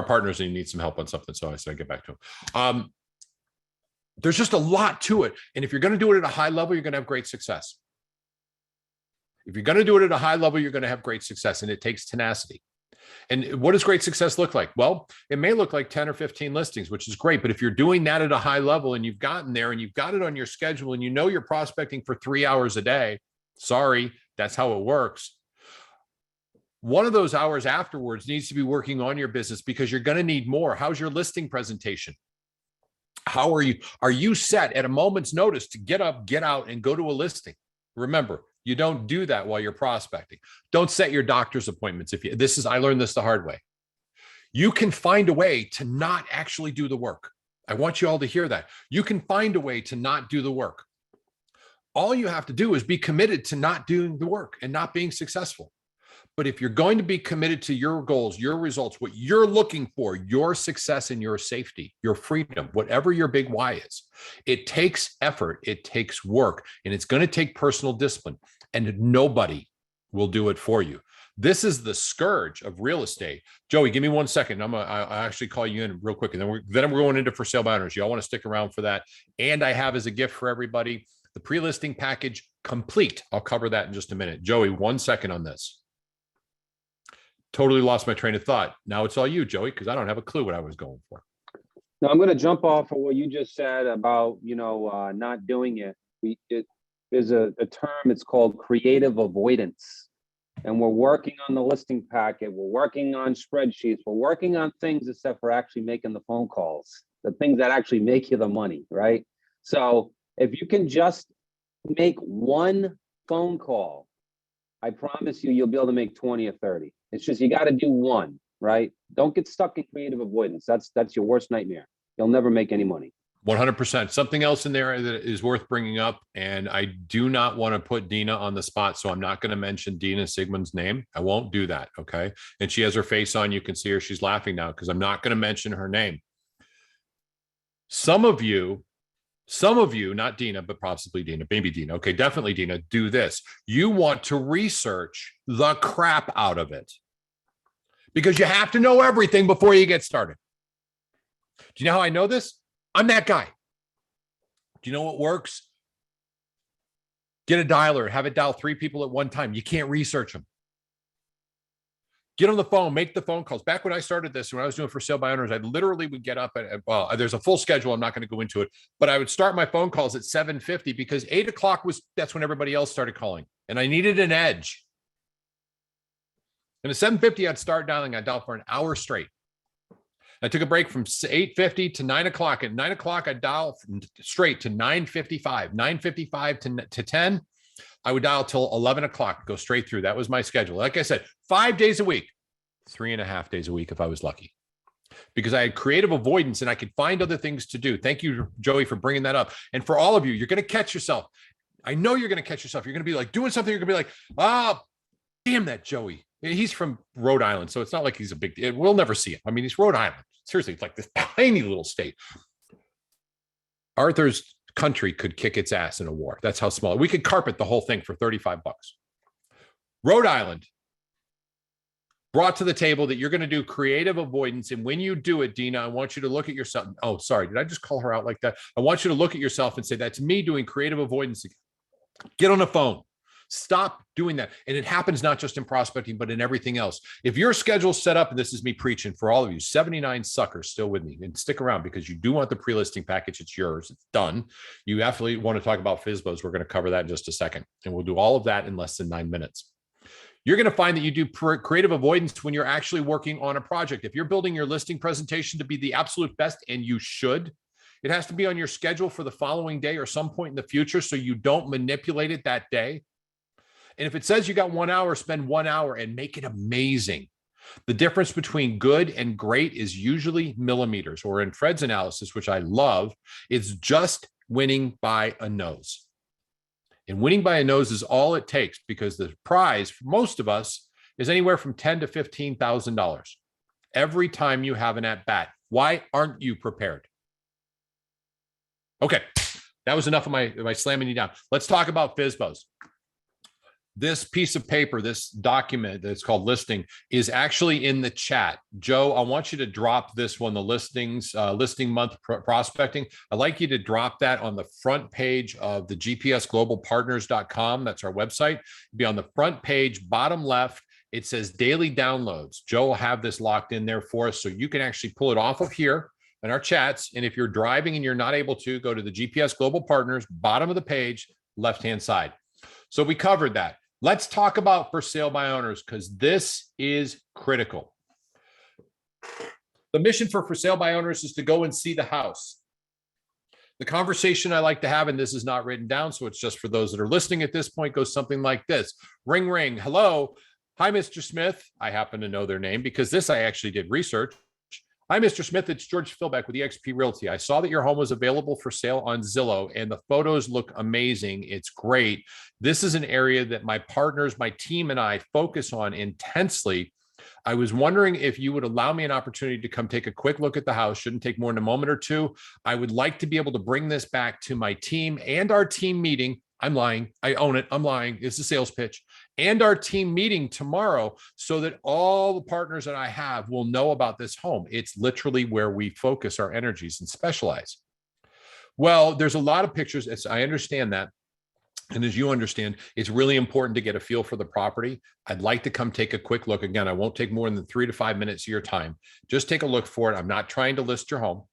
partners and he needs some help on something. So I said I'd get back to him. There's just a lot to it. And if you're going to do it at a high level, you're going to have great success. If you're going to do it at a high level, you're going to have great success, and it takes tenacity. And what does great success look like? Well, it may look like 10 or 15 listings, which is great. But if you're doing that at a high level and you've gotten there and you've got it on your schedule and you know you're prospecting for 3 hours a day, sorry, that's how it works. One of those hours afterwards needs to be working on your business, because you're going to need more. How's your listing presentation? How are you set at a moment's notice to get up, get out, and go to a listing? Remember, you don't do that while you're prospecting. Don't set your doctor's appointments. I learned this the hard way. You can find a way to not actually do the work. I want you all to hear that. You can find a way to not do the work. All you have to do is be committed to not doing the work and not being successful. But if you're going to be committed to your goals, your results, what you're looking for, your success and your safety, your freedom, whatever your big why is, it takes effort, it takes work, and it's going to take personal discipline, and nobody will do it for you. This is the scourge of real estate. Joey, give me 1 second. I'll actually call you in real quick, and then we're going into for sale by owners. Y'all want to stick around for that. And I have as a gift for everybody the pre-listing package complete. I'll cover that in just a minute. Joey, 1 second on this. Totally lost my train of thought. Now it's all you, Joey, because I don't have a clue what I was going for. No, I'm going to jump off of what you just said about, not doing it. There's a term, it's called creative avoidance. And we're working on the listing packet. We're working on spreadsheets. We're working on things except for actually making the phone calls, the things that actually make you the money, right? So if you can just make one phone call, I promise you'll be able to make 20 or 30. It's just, you got to do one, right? Don't get stuck in creative avoidance. That's your worst nightmare. You'll never make any money. 100%. Something else in there that is worth bringing up, and I do not want to put Dina on the spot, so I'm not going to mention Dina Sigmund's name. I won't do that, okay? And she has her face on. You can see her. She's laughing now because I'm not going to mention her name. Some of you, not Dina, but possibly Dina, maybe Dina. Okay, definitely Dina, do this. You want to research the crap out of it because you have to know everything before you get started. Do you know how I know this? I'm that guy. Do you know what works? Get a dialer, have it dial 3 people at one time. You can't research them. Get on the phone, make the phone calls. Back when I started this, when I was doing for sale by owners, I literally would get up there's a full schedule. I'm not going to go into it, but I would start my phone calls at 7:50 because 8 o'clock that's when everybody else started calling and I needed an edge. And at 7:50, I'd start dialing. I'd dial for an hour straight. I took a break from 8:50 to 9 o'clock. At 9 o'clock, I'd dial straight to 9:55, 9:55 to 10. I would dial till 11 o'clock, go straight through. That was my schedule. Like I said, 5 days a week, 3.5 days a week if I was lucky, because I had creative avoidance and I could find other things to do. Thank you, Joey, for bringing that up. And for all of you, you're going to catch yourself. I know you're going to catch yourself. You're going to be like doing something. You're going to be like, damn that Joey. He's from Rhode Island, so it's not like he's a big deal. We'll never see him. I mean, he's Rhode Island. Seriously, it's like this tiny little state. Arthur's country could kick its ass in a war. That's how small. We could carpet the whole thing for $35. Rhode Island brought to the table that you're going to do creative avoidance. And when you do it, Dina, I want you to look at yourself. Oh, sorry. Did I just call her out like that? I want you to look at yourself and say, that's me doing creative avoidance. Get on the phone. Stop doing that. And it happens not just in prospecting, but in everything else. If your schedule's set up, and this is me preaching for all of you, 79 suckers still with me, and stick around because you do want the pre-listing package. It's yours. It's done. You absolutely want to talk about FSBOs. We're going to cover that in just a second. And we'll do all of that in less than 9 minutes. You're going to find that you do creative avoidance when you're actually working on a project. If you're building your listing presentation to be the absolute best, and you should, it has to be on your schedule for the following day or some point in the future so you don't manipulate it that day. And if it says you got 1 hour, spend 1 hour and make it amazing. The difference between good and great is usually millimeters, or in Fred's analysis, which I love, it's just winning by a nose. And winning by a nose is all it takes, because the prize for most of us is anywhere from $10,000 to $15,000 every time you have an at bat. Why aren't you prepared? Okay, that was enough of my slamming you down. Let's talk about FSBOs. This piece of paper, this document that's called listing, is actually in the chat. Joe, I want you to drop this one, the listings, listing month prospecting. I'd like you to drop that on the front page of the gpsglobalpartners.com. That's our website. It'll be on the front page, bottom left. It says daily downloads. Joe will have this locked in there for us, so you can actually pull it off of here in our chats. And if you're driving and you're not able to, go to the GPS Global Partners, bottom of the page, left-hand side. So we covered that. Let's talk about for sale by owners, because this is critical. The mission for sale by owners is to go and see the house. The conversation I like to have, and this is not written down, so it's just for those that are listening at this point, goes something like this. Ring, ring. Hello. Hi, Mr. Smith. I happen to know their name because this I actually did research. Hi, Mr. Smith. It's George Philbeck with eXp Realty. I saw that your home was available for sale on Zillow, and the photos look amazing. It's great. This is an area that my partners, my team, and I focus on intensely. I was wondering if you would allow me an opportunity to come take a quick look at the house. Shouldn't take more than a moment or two. I would like to be able to bring this back to my team and our team meeting. I'm lying. I own it. I'm lying. It's a sales pitch. And our team meeting tomorrow, so that all the partners that I have will know about this home. It's literally where we focus our energies and specialize. Well, there's a lot of pictures. I understand that. And as you understand, it's really important to get a feel for the property. I'd like to come take a quick look. Again, I won't take more than 3 to 5 minutes of your time. Just take a look for it. I'm not trying to list your home.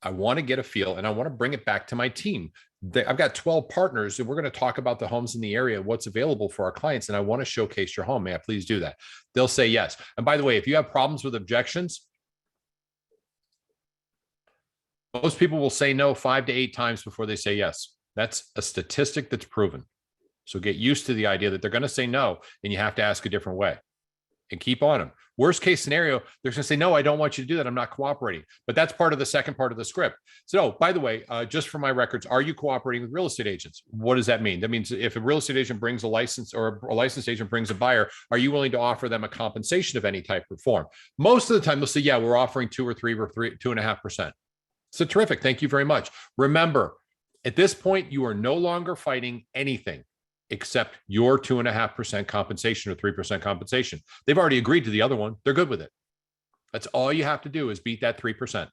I want to get a feel, and I want to bring it back to my team. I've got 12 partners, and we're going to talk about the homes in the area, what's available for our clients, and I want to showcase your home. May I please do that? They'll say yes. And by the way, if you have problems with objections, most people will say no 5 to 8 times before they say yes. That's a statistic that's proven. So get used to the idea that they're going to say no, and you have to ask a different way and keep on them. Worst case scenario, they're going to say, no, I don't want you to do that. I'm not cooperating. But that's part of the second part of the script. So by the way, just for my records, are you cooperating with real estate agents? What does that mean? That means if a real estate agent brings a license, or a licensed agent brings a buyer, are you willing to offer them a compensation of any type or form? Most of the time they'll say, yeah, we're offering 2 or 3 or 2.5%. So terrific. Thank you very much. Remember, at this point, you are no longer fighting anything except your 2.5% compensation or 3% compensation. They've already agreed to the other one. They're good with it. That's all you have to do is beat that 3%.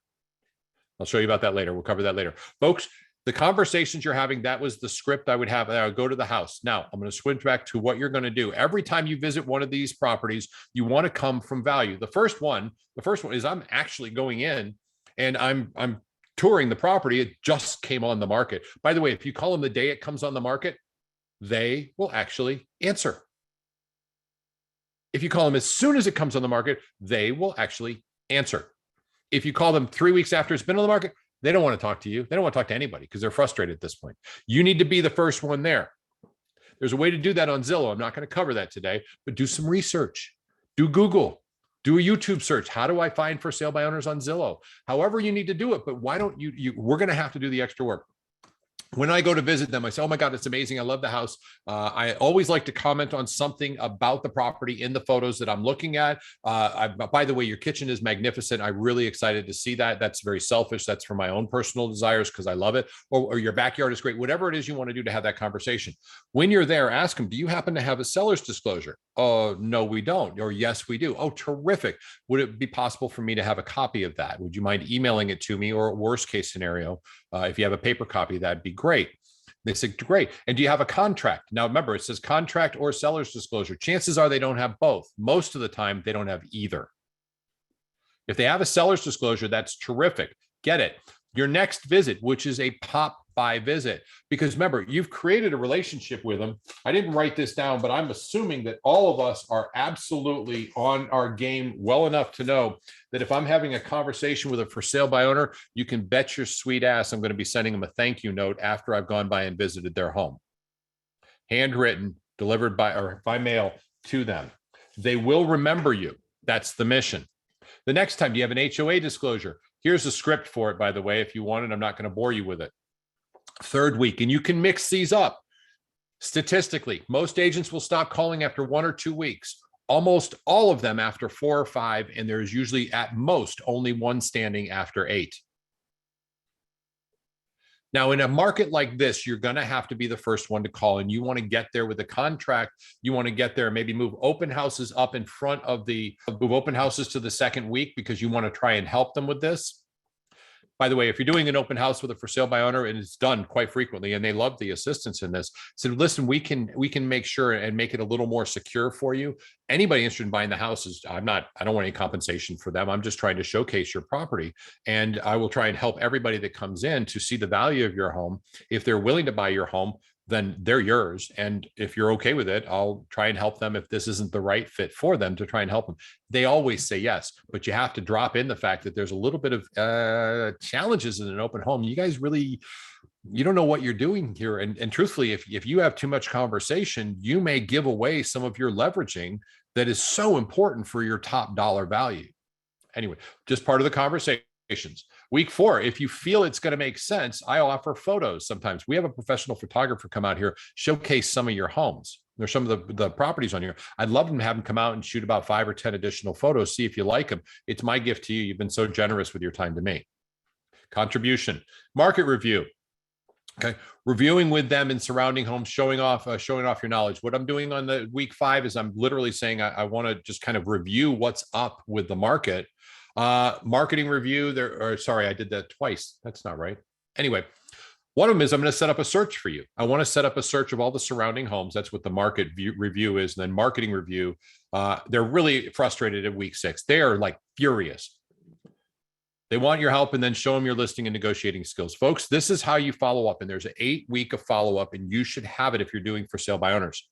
I'll show you about that later. We'll cover that later. Folks, the conversations you're having, that was the script I would have. I would go to the house. Now, I'm going to switch back to what you're going to do. Every time you visit one of these properties, you want to come from value. The first one is I'm actually going in and I'm touring the property. It just came on the market. By the way, if you call them the day it comes on the market, they will actually answer. If you call them as soon as it comes on the market, they will actually answer. If you call them 3 weeks after it's been on the market, they don't want to talk to you. They don't want to talk to anybody because they're frustrated at this point. You need to be the first one there. There's a way to do that on Zillow. I'm not going to cover that today, but do some research. Do Google. Do a YouTube search. How do I find for sale by owners on Zillow? However you need to do it, but why don't we're going to have to do the extra work. When I go to visit them, I say, oh my God, it's amazing. I love the house. I always like to comment on something about the property in the photos that I'm looking at. By the way, your kitchen is magnificent. I'm really excited to see that. That's very selfish. That's for my own personal desires because I love it. Or your backyard is great. Whatever it is you want to do to have that conversation. When you're there, ask them, do you happen to have a seller's disclosure? Oh, no, we don't. Or yes, we do. Oh, terrific. Would it be possible for me to have a copy of that? Would you mind emailing it to me? Or worst case scenario, if you have a paper copy, that'd be great. They said, great. And do you have a contract? Now, remember, it says contract or seller's disclosure. Chances are they don't have both. Most of the time, they don't have either. If they have a seller's disclosure, that's terrific. Get it. Your next visit, which is a pop by visit. Because remember, you've created a relationship with them. I didn't write this down, but I'm assuming that all of us are absolutely on our game well enough to know that if I'm having a conversation with a for sale by owner, you can bet your sweet ass I'm going to be sending them a thank you note after I've gone by and visited their home. Handwritten, delivered by mail to them. They will remember you. That's the mission. The next time you have an HOA disclosure, here's a script for it, by the way, if you want it. I'm not going to bore you with it. Third week, and you can mix these up. Statistically, most agents will stop calling after 1 or 2 weeks. Almost all of them after 4 or 5, and there's usually at most only one standing after 8. Now, in a market like this, you're going to have to be the first one to call, and you want to get there with a contract. You want to get there, maybe move open houses up in front of move open houses to the second week because you want to try and help them with this. By the way, if you're doing an open house with a for sale by owner, and it's done quite frequently, and they love the assistance in this, so listen, we can make sure and make it a little more secure for you. Anybody interested in buying the houses, I don't want any compensation for them. I'm just trying to showcase your property, and I will try and help everybody that comes in to see the value of your home. If they're willing to buy your home, then they're yours. And if you're okay with it, I'll try and help them if this isn't the right fit for them to try and help them. They always say yes, but you have to drop in the fact that there's a little bit of challenges in an open home. You guys really, you don't know what you're doing here. And truthfully, if you have too much conversation, you may give away some of your leveraging that is so important for your top dollar value. Anyway, just part of the conversations. Week 4, if you feel it's going to make sense, I offer photos. Sometimes we have a professional photographer come out here, showcase some of your homes. There's some of the properties on here. I'd love to have them come out and shoot about 5 or 10 additional photos. See if you like them. It's my gift to you. You've been so generous with your time to me. Contribution, market review. Okay, reviewing with them in surrounding homes, showing off your knowledge. What I'm doing on the week 5 is I'm literally saying I want to just kind of review what's up with the market. Marketing review I did that twice. That's not right. Anyway, one of them is I'm going to set up a search for you. I want to set up a search of all the surrounding homes. That's what the market review is. And then marketing review. They're really frustrated at week 6. They are like furious. They want your help, and then show them your listing and negotiating skills. Folks, this is how you follow up. And there's an 8-week of follow-up, and you should have it if you're doing for sale by owners.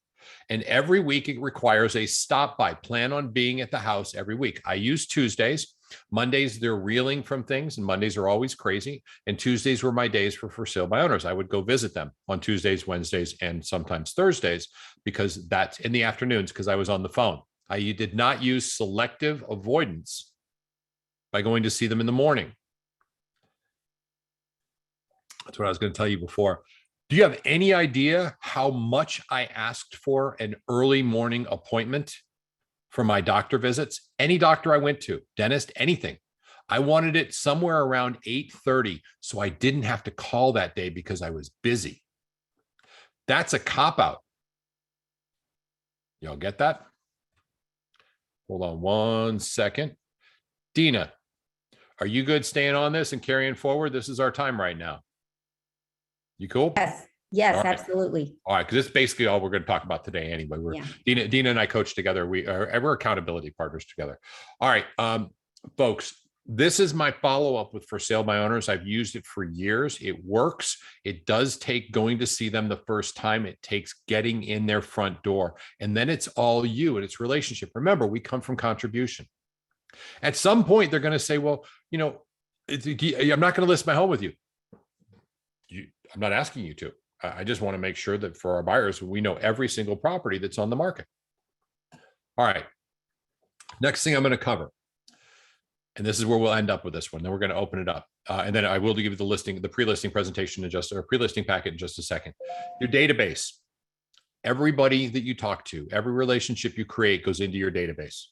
And every week it requires a stop by. Plan on being at the house every week. I use Tuesdays. Mondays, they're reeling from things, and Mondays are always crazy. And Tuesdays were my days for sale by owners. I would go visit them on Tuesdays, Wednesdays, and sometimes Thursdays, because that's in the afternoons, because I was on the phone. I did not use selective avoidance by going to see them in the morning. That's what I was going to tell you before. Do you have any idea how much I asked for an early morning appointment for my doctor visits? Any doctor I went to, dentist, anything. I wanted it somewhere around 8:30, so I didn't have to call that day because I was busy. That's a cop-out. Y'all get that? Hold on one second. Dina, are you good staying on this and carrying forward? This is our time right now. You cool? Yes, yes, All right. absolutely. All right, because this is basically all we're going to talk about today anyway. Yeah. Dina and I coach together. We're accountability partners together. All right, folks, this is my follow-up with for sale by owners. I've used it for years. It works. It does take going to see them the first time. It takes getting in their front door, and then it's all you and it's relationship. Remember, we come from contribution. At some point, they're going to say, well, I'm not going to list my home with you. I'm not asking you to. I just want to make sure that for our buyers, we know every single property that's on the market. All right. Next thing I'm going to cover, and this is where we'll end up with this one. Then we're going to open it up. And then I will give you the pre-listing presentation pre-listing packet in just a second. Your database. Everybody that you talk to, every relationship you create goes into your database.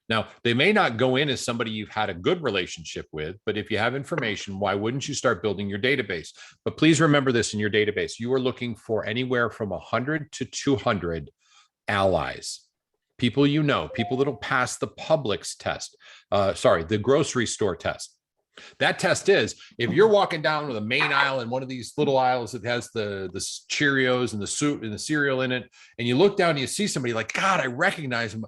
Now, they may not go in as somebody you've had a good relationship with, but if you have information, why wouldn't you start building your database? But please remember this in your database. You are looking for anywhere from 100 to 200 allies, people you know, people that'll pass the Publix test, the grocery store test. That test is, if you're walking down the main aisle in one of these little aisles that has the Cheerios and the soup and the cereal in it, and you look down and you see somebody like, God, I recognize them.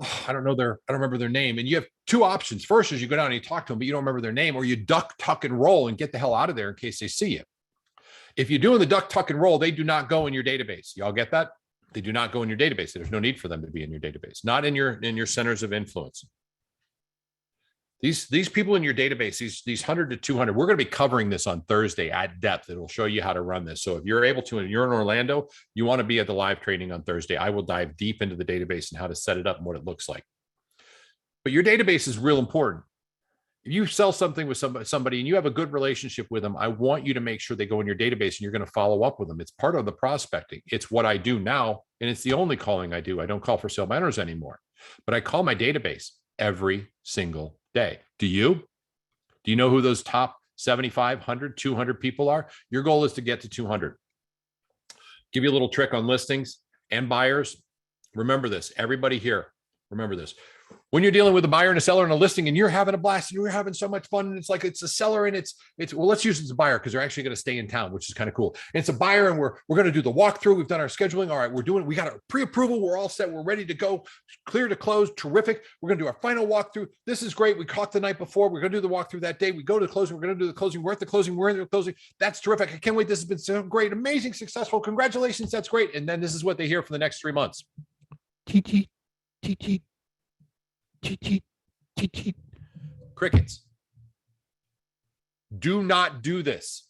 I don't remember their name. And you have 2 options. First is you go down and you talk to them, but you don't remember their name, or you duck, tuck, and roll and get the hell out of there in case they see you. If you're doing the duck, tuck, and roll, they do not go in your database. Y'all get that? They do not go in your database. There's no need for them to be in your database, not in your centers of influence. These people in your database, these 100 to 200, we're going to be covering this on Thursday at depth. It'll show you how to run this. So if you're able to, and you're in Orlando, you want to be at the live training on Thursday. I will dive deep into the database and how to set it up and what it looks like. But your database is real important. If you sell something with somebody and you have a good relationship with them, I want you to make sure they go in your database and you're going to follow up with them. It's part of the prospecting. It's what I do now, and it's the only calling I do. I don't call for sale matters anymore, but I call my database every single day. Do you? Do you know who those top 75, 100, 200 people are? Your goal is to get to 200. Give you a little trick on listings and buyers. Remember this, everybody here, remember this. When you're dealing with a buyer and a seller and a listing and you're having a blast and you're having so much fun and it's like it's a seller and it's well, let's use it as a buyer because they're actually going to stay in town, which is kind of cool. And it's a buyer and we're going to do the walkthrough. We've done our scheduling. All right, we got our pre-approval. We're all set. We're ready to go. Clear to close. Terrific. We're going to do our final walkthrough. This is great. We caught the night before. We're going to do the walkthrough that day. We go to the closing. We're going to do the closing. We're at the closing. We're in the closing. That's terrific. I can't wait. This has been so great. Amazing. Successful. Congratulations. That's great. And then this is what they hear for the next 3 months. Crickets. Do not do this.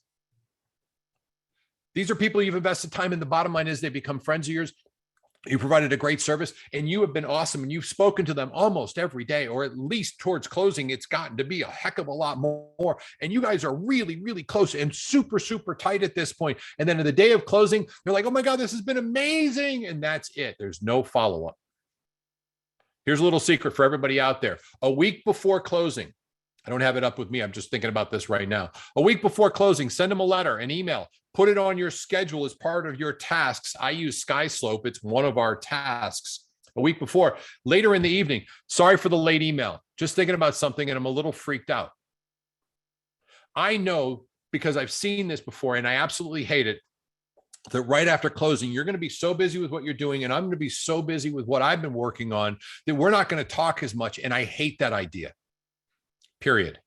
These are people you've invested time in. The bottom line is they become friends of yours. You provided a great service and you have been awesome and you've spoken to them almost every day, or at least towards closing, it's gotten to be a heck of a lot more. And you guys are really, really close and super, super tight at this point. And then on the day of closing, they're like, oh my God, this has been amazing. And that's it. There's no follow-up. Here's a little secret for everybody out there. A week before closing, I don't have it up with me. I'm just thinking about this right now. A week before closing, send them a letter, an email, put it on your schedule as part of your tasks. I use SkySlope. It's one of our tasks. A week before, later in the evening, sorry for the late email. Just thinking about something and I'm a little freaked out. I know because I've seen this before and I absolutely hate it, that right after closing, you're going to be so busy with what you're doing and I'm going to be so busy with what I've been working on that we're not going to talk as much. And I hate that idea, period.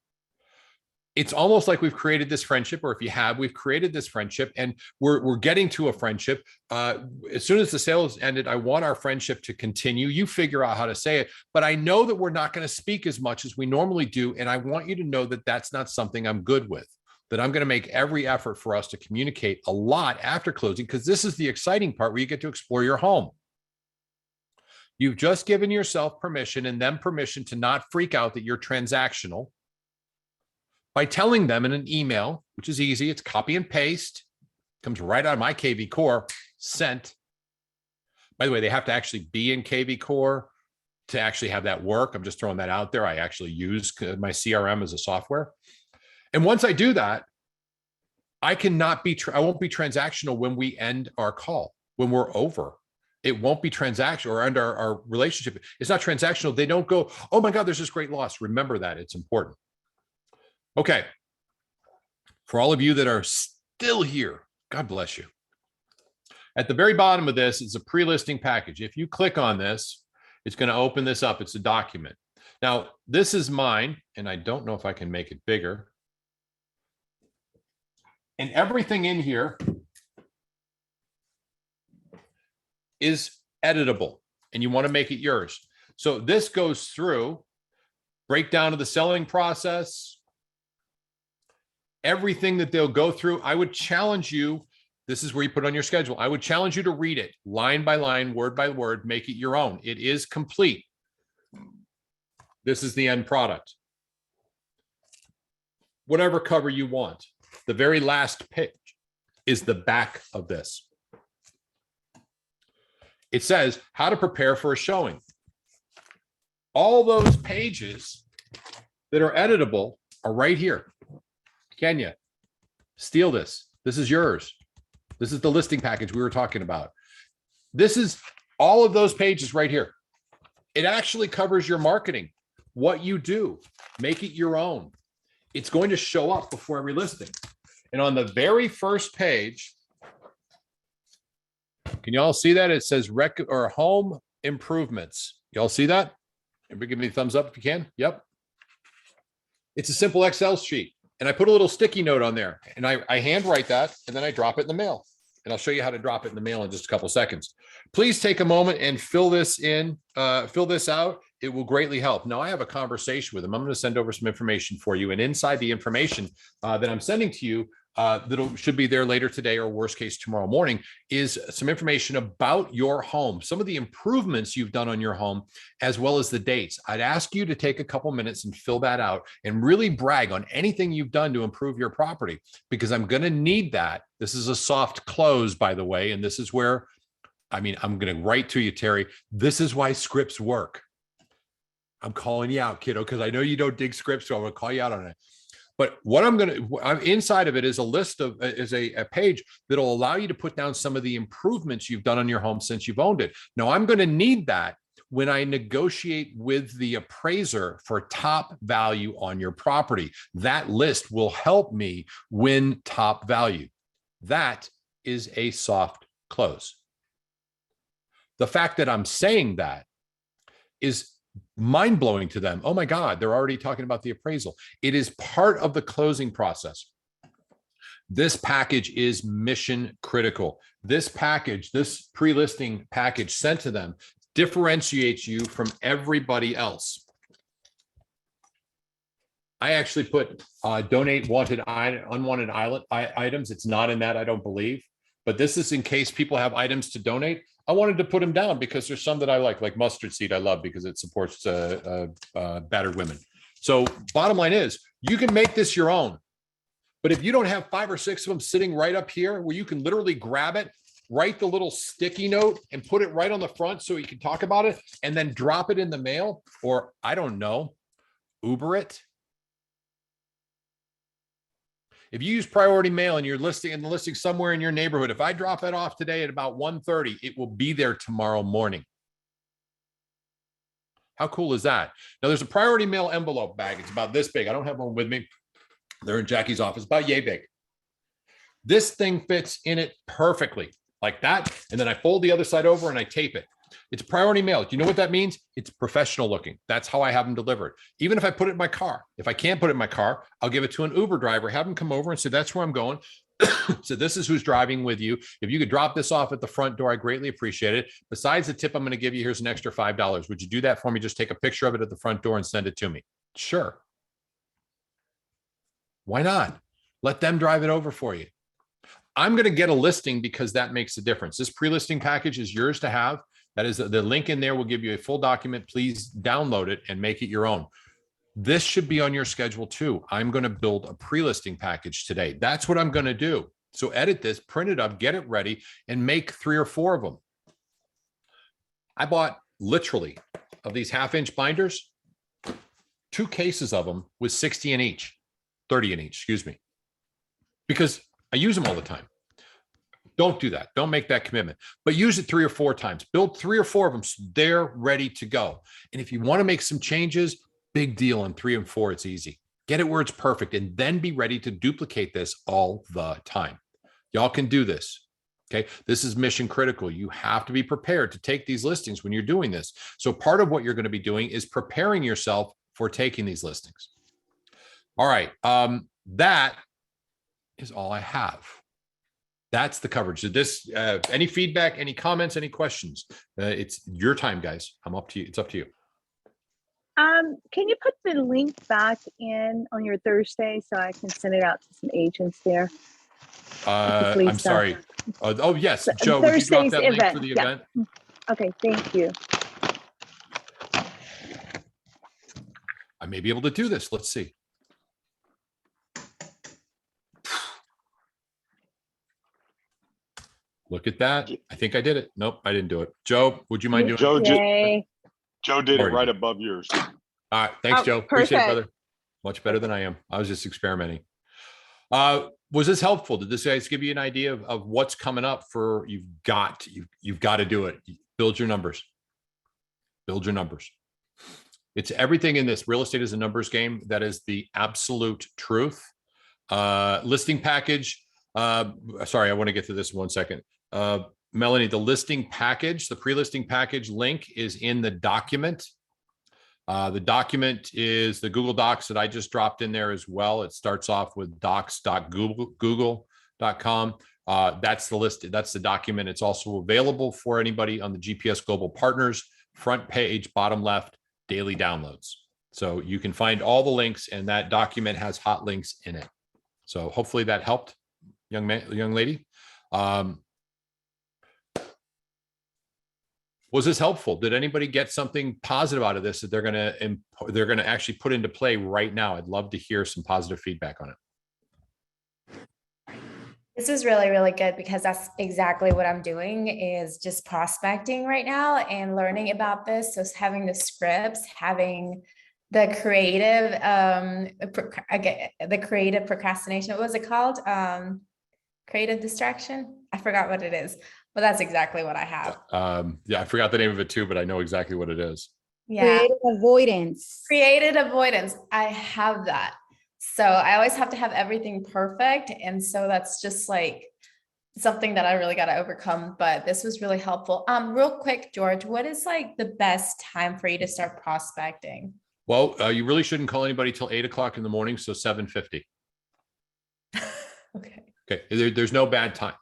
It's almost like we've created this friendship, or if you have, we've created this friendship and we're getting to a friendship. As soon as the sale is ended, I want our friendship to continue. You figure out how to say it, but I know that we're not going to speak as much as we normally do. And I want you to know that that's not something I'm good with. That I'm going to make every effort for us to communicate a lot after closing, because this is the exciting part where you get to explore your home. You've just given yourself permission and them permission to not freak out that you're transactional by telling them in an email, which is easy. It's copy and paste, comes right out of my KV Core, sent. By the way, they have to actually be in KV Core to actually have that work. I'm just throwing that out there. I actually use my CRM as a software. And once I do that, I won't be transactional when we end our call, when we're over. It won't be transactional or end our relationship. It's not transactional. They don't go, oh my God, there's this great loss. Remember that. It's important. Okay. For all of you that are still here, God bless you. At the very bottom of this is a pre-listing package. If you click on this, it's going to open this up. It's a document. Now, this is mine, and I don't know if I can make it bigger. And everything in here is editable and you want to make it yours. So this goes through breakdown of the selling process, everything that they'll go through. I would challenge you. This is where you put on your schedule. I would challenge you to read it line by line, word by word, make it your own. It is complete. This is the end product. Whatever cover you want. The very last page is the back of this. It says how to prepare for a showing. All those pages that are editable are right here. Kenya, steal this. This is yours. This is the listing package we were talking about. This is all of those pages right here. It actually covers your marketing, what you do, make it your own. It's going to show up before every listing. And on the very first page, can y'all see that? It says home improvements. Y'all see that? Everybody give me a thumbs up if you can. Yep. It's a simple Excel sheet. And I put a little sticky note on there and I handwrite that and then I drop it in the mail. And I'll show you how to drop it in the mail in just a couple seconds. Please take a moment and fill this out. It will greatly help. Now I have a conversation with them. I'm going to send over some information for you. And inside the information that I'm sending to you, that should be there later today or worst case tomorrow morning, is some information about your home, some of the improvements you've done on your home, as well as the dates. I'd ask you to take a couple minutes and fill that out and really brag on anything you've done to improve your property, because I'm going to need that. This is a soft close, by the way. And this is where, I'm going to write to you, Terry. This is why scripts work. I'm calling you out, kiddo, because I know you don't dig scripts, so I'm going to call you out on it. But what I'm inside of it is a list of, is a page that'll allow you to put down some of the improvements you've done on your home since you've owned it. Now, I'm going to need that when I negotiate with the appraiser for top value on your property. That list will help me win top value. That is a soft close. The fact that I'm saying that is mind-blowing to them. Oh my God, they're already talking about the appraisal. It is part of the closing process. This package is mission critical. This package, this pre-listing package sent to them, differentiates you from everybody else. I actually put donate unwanted items. It's not in that, I don't believe, but this is in case people have items to donate. I wanted to put them down because there's some that I like mustard seed. I love because it supports battered women. So bottom line is, you can make this your own. But if you don't have 5 or 6 of them sitting right up here where you can literally grab it, write the little sticky note and put it right on the front so you can talk about it, and then drop it in the mail, or I don't know, Uber it. If you use priority mail and you're listing somewhere in your neighborhood, if I drop it off today at about 1:30, it will be there tomorrow morning. How cool is that? Now there's a priority mail envelope bag. It's about this big. I don't have one with me. They're in Jackie's office, about yay big. This thing fits in it perfectly like that. And then I fold the other side over and I tape it. It's priority mail. Do you know what that means? It's professional looking. That's how I have them delivered. Even if I put it in my car, if I can't put it in my car, I'll give it to an Uber driver, have him come over and say, that's where I'm going. So this is who's driving with you. If you could drop this off at the front door, I greatly appreciate it. Besides the tip I'm going to give you, here's an extra $5. Would you do that for me? Just take a picture of it at the front door and send it to me. Sure. Why not? Let them drive it over for you. I'm going to get a listing because that makes a difference. This pre-listing package is yours to have. That is the link in there will give you a full document. Please download it and make it your own. This should be on your schedule too. I'm going to build a pre-listing package today. That's what I'm going to do. So edit this, print it up, get it ready, and make 3 or 4 of them. I bought literally of these 1/2-inch binders, 2 cases of them with 60 in each, 30 in each, excuse me, because I use them all the time. Don't do that. Don't make that commitment, but use it 3 or 4 times. Build 3 or 4 of them so they're ready to go. And if you want to make some changes, big deal. On 3 and 4, it's easy. Get it where it's perfect and then be ready to duplicate this all the time. Y'all can do this. Okay. This is mission critical. You have to be prepared to take these listings when you're doing this. So part of what you're going to be doing is preparing yourself for taking these listings. All right. That is all I have. That's the coverage. This, any feedback, any comments, any questions? It's your time, guys. I'm up to you. It's up to you. Can you put the link back in on your Thursday so I can send it out to some agents there? I'm sorry. Oh, yes. Joe, would you drop that link for the event? Okay, thank you. I may be able to do this. Let's see. Look at that. I think I did it. Nope, I didn't do it. Joe, would you mind doing it? Joe did it right above yours. All right. Thanks, Oh, Joe. Appreciate it, perfect. brother. Much better than I am. I was just experimenting. Was this helpful? Did this guys give you an idea of what's coming up for you've got to do it. Build your numbers. Build your numbers. It's everything in this. Real estate is a numbers game. That is the absolute truth. Listing package. Sorry, I want to get to this in 1 second. Melanie, the listing package, the pre-listing package link is in the document. The document is the Google Docs that I just dropped in there as well. It starts off with docs.google.com. That's the list. That's the document. It's also available for anybody on the GPS Global Partners front page, bottom left, daily downloads. So you can find all the links, and that document has hot links in it. So hopefully that helped, young lady. Was this helpful? Did anybody get something positive out of this that they're going to actually put into play right now? I'd love to hear some positive feedback on it. This is really, really good because that's exactly what I'm doing is just prospecting right now and learning about this. So having the scripts, having the creative, the creative procrastination. What was it called? Creative distraction. I forgot what it is, but that's exactly what I have. Yeah, I forgot the name of it too, but I know exactly what it is. Yeah. Creative avoidance. Creative avoidance. I have that. So I always have to have everything perfect. And so that's just like something that I really got to overcome, but this was really helpful. Real quick, George, what is like the best time for you to start prospecting? Well, you really shouldn't call anybody till 8 o'clock in the morning. So 7:50. Okay. Okay. There's no bad time.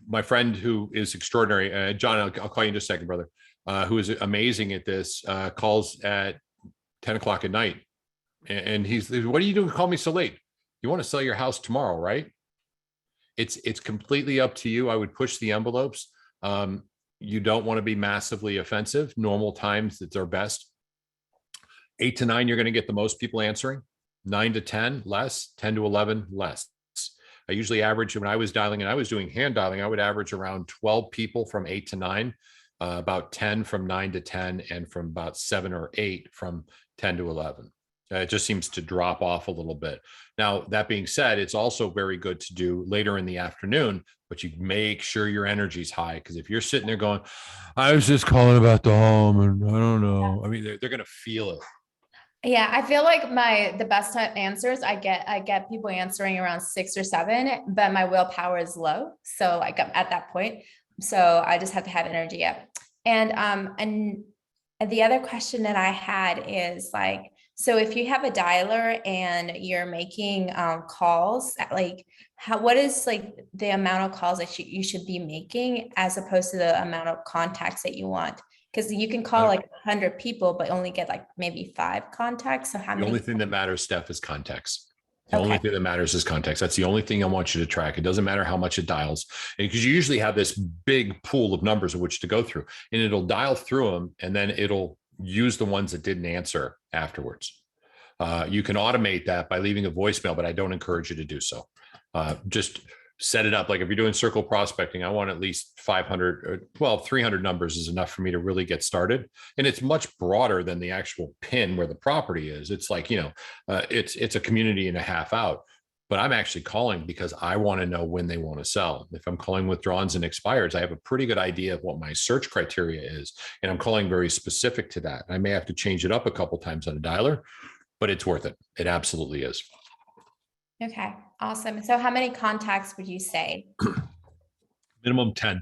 My friend who is extraordinary, John, I'll call you in just a second, brother, who is amazing at this, calls at 10 o'clock at night. And he's, what are you doing? Call me so late. You want to sell your house tomorrow, right? It's completely up to you. I would push the envelopes. You don't want to be massively offensive. Normal times, it's our best. 8 to 9, you're going to get the most people answering. 9 to 10, less. 10 to 11, less. I usually average, when I was dialing and I was doing hand dialing, I would average around 12 people from 8 to 9, about 10 from 9 to 10, and from about 7 or 8 from 10 to 11. It just seems to drop off a little bit. Now, that being said, it's also very good to do later in the afternoon, but you make sure your energy's high. Because if you're sitting there going, I was just calling about the home and I don't know. I mean, they're going to feel it. Yeah, I feel like the best answers I get people answering around 6 or 7, but my willpower is low. So like I'm at that point. So I just have to have energy up. And the other question that I had is like, so if you have a dialer and you're making calls, like what is like the amount of calls that you should be making as opposed to the amount of contacts that you want? Because you can call like 100 people, but only get like maybe 5 contacts. So how many? The only thing that matters, Steph, is context. The only thing that matters is context. That's the only thing I want you to track. It doesn't matter how much it dials, because you usually have this big pool of numbers of which to go through, and it'll dial through them, and then it'll use the ones that didn't answer afterwards. You can automate that by leaving a voicemail, but I don't encourage you to do so. Just set it up. Like if you're doing circle prospecting, I want at least 500 or 300 numbers is enough for me to really get started. And it's much broader than the actual pin where the property is. It's like, it's a community and a half out, but I'm actually calling because I want to know when they want to sell. If I'm calling withdrawals and expires, I have a pretty good idea of what my search criteria is. And I'm calling very specific to that. I may have to change it up a couple times on a dialer, but it's worth it. It absolutely is. Okay, awesome. So how many contacts would you say? Minimum 10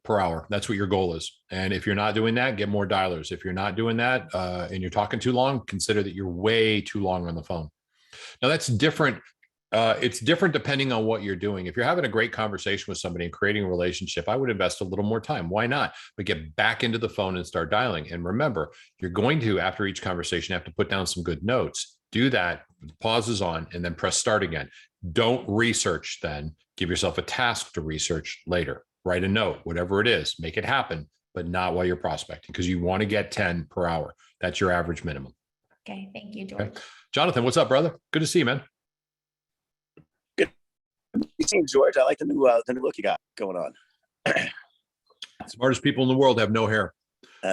per hour. That's what your goal is. And if you're not doing that, get more dialers. If you're not doing that and you're talking too long, consider that you're way too long on the phone. Now that's different. It's different depending on what you're doing. If you're having a great conversation with somebody and creating a relationship, I would invest a little more time. Why not? But get back into the phone and start dialing. And remember, you're going to, after each conversation, have to put down some good notes. Do that, pauses on, and then press start again. Don't research then. Give yourself a task to research later. Write a note, whatever it is, make it happen, but not while you're prospecting, because you want to get 10 per hour. That's your average minimum. Okay, thank you, George. Okay. Jonathan, what's up, brother? Good to see you, man. Good. You seeing George? I like the new look you got going on. Smartest people in the world have no hair.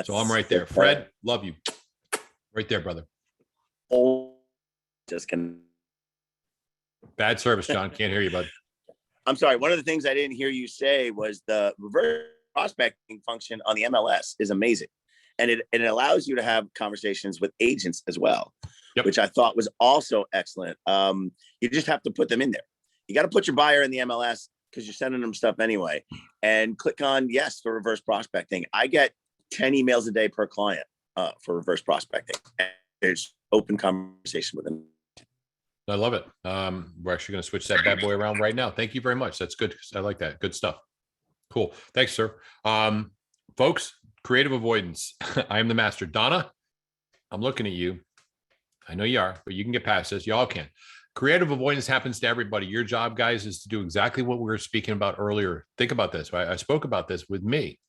So I'm right there. Fred, love you. Right there, brother. Oh, just can. Bad service, John. Can't hear you, bud. I'm sorry. One of the things I didn't hear you say was the reverse prospecting function on the MLS is amazing. And it allows you to have conversations with agents as well, which I thought was also excellent. You just have to put them in there. You got to put your buyer in the MLS because you're sending them stuff anyway, and click on yes for reverse prospecting. I get 10 emails a day per client. for reverse prospecting. And there's open conversation with them. I love it. We're actually going to switch that bad boy around right now. Thank you very much. That's good. I like that. Good stuff. Cool. Thanks, sir. Folks, creative avoidance. I am the master. Donna, I'm looking at you. I know you are, but you can get past this. Y'all can. Creative avoidance happens to everybody. Your job, guys, is to do exactly what we were speaking about earlier. Think about this. Right? I spoke about this with me.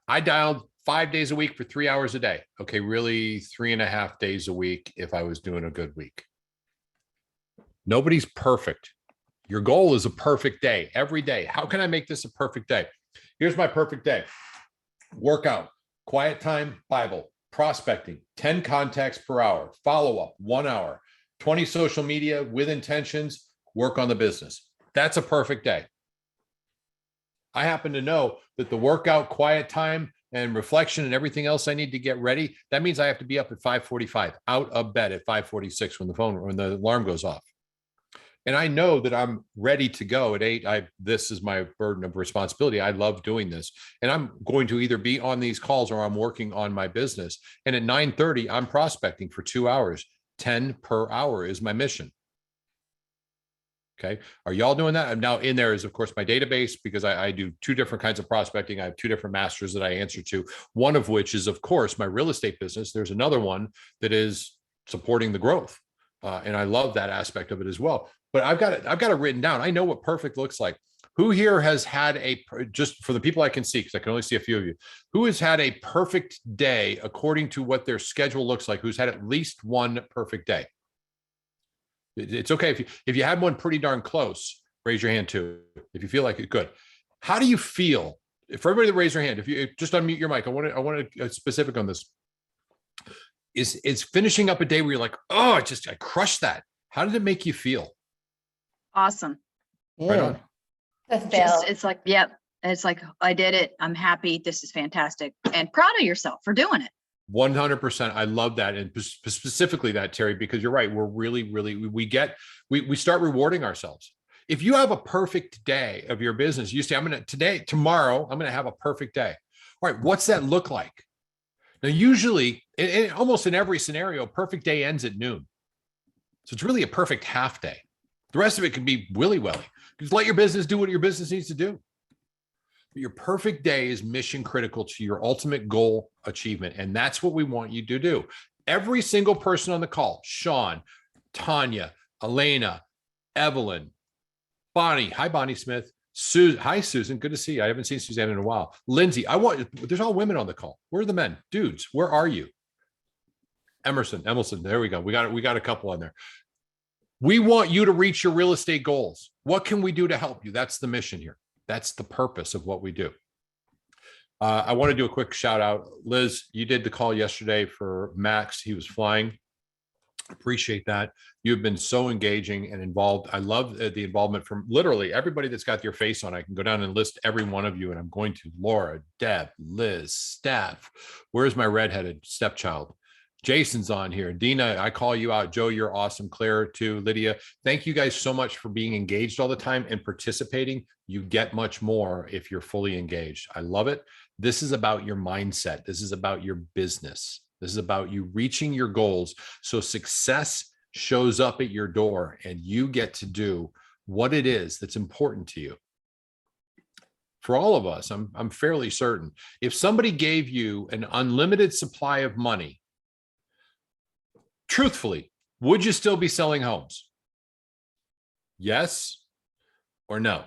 I dialed 5 days a week for 3 hours a day. Okay, really 3.5 days a week if I was doing a good week. Nobody's perfect. Your goal is a perfect day every day. How can I make this a perfect day? Here's my perfect day. Workout, quiet time, Bible, prospecting, 10 contacts per hour, follow-up, 1 hour, 20 social media with intentions, work on the business. That's a perfect day. I happen to know that the workout, quiet time, and reflection and everything else I need to get ready, that means I have to be up at 5:45, out of bed at 5:46 when the alarm goes off. And I know that I'm ready to go at 8. This is my burden of responsibility. I love doing this. And I'm going to either be on these calls or I'm working on my business. And at 9:30, I'm prospecting for 2 hours. 10 per hour is my mission. Okay. Are y'all doing that? And now in there is, of course, my database, because I do 2 different kinds of prospecting. I have 2 different masters that I answer to, one of which is, of course, my real estate business. There's another one that is supporting the growth. And I love that aspect of it as well. But I've got it written down. I know what perfect looks like. Who here has had just for the people I can see, because I can only see a few of you, who has had a perfect day according to what their schedule looks like? Who's had at least one perfect day? It's okay if you had one pretty darn close, raise your hand too. If you feel like it, good. How do you feel? For everybody that raise your hand, if you just unmute your mic, I want to specific on this. Is finishing up a day where you're like, oh, I crushed that. How did it make you feel? Awesome. Right on. It's like, yep. It's like, I did it. I'm happy. This is fantastic. And proud of yourself for doing it. 100%. I love that. And specifically that, Terry, because you're right. We're really, we start rewarding ourselves. If you have a perfect day of your business, you say, tomorrow, I'm going to have a perfect day. All right. What's that look like? Now, usually, almost in every scenario, a perfect day ends at noon. So it's really a perfect half day. The rest of it can be willy-willy. Just let your business do what your business needs to do. But your perfect day is mission critical to your ultimate goal achievement. And that's what we want you to do. Every single person on the call, Sean, Tanya, Elena, Evelyn, Bonnie. Hi, Bonnie Smith. Hi, Susan. Good to see you. I haven't seen Suzanne in a while. Lindsay, there's all women on the call. Where are the men? Dudes, where are you? Emerson. There we go. We got a couple on there. We want you to reach your real estate goals. What can we do to help you? That's the mission here. That's the purpose of what we do. I want to do a quick shout out. Liz, you did the call yesterday for Max. He was flying. Appreciate that. You've been so engaging and involved. I love the involvement from literally everybody that's got your face on. I can go down and list every one of you, and I'm going to Laura, Deb, Liz, Steph. Where's my redheaded stepchild? Jason's on here. Dina, I call you out. Joe, you're awesome. Claire, too. Lydia, thank you guys so much for being engaged all the time and participating. You get much more if you're fully engaged. I love it. This is about your mindset. This is about your business. This is about you reaching your goals. So success shows up at your door and you get to do what it is that's important to you. For all of us, I'm fairly certain, if somebody gave you an unlimited supply of money, truthfully, would you still be selling homes? Yes or no?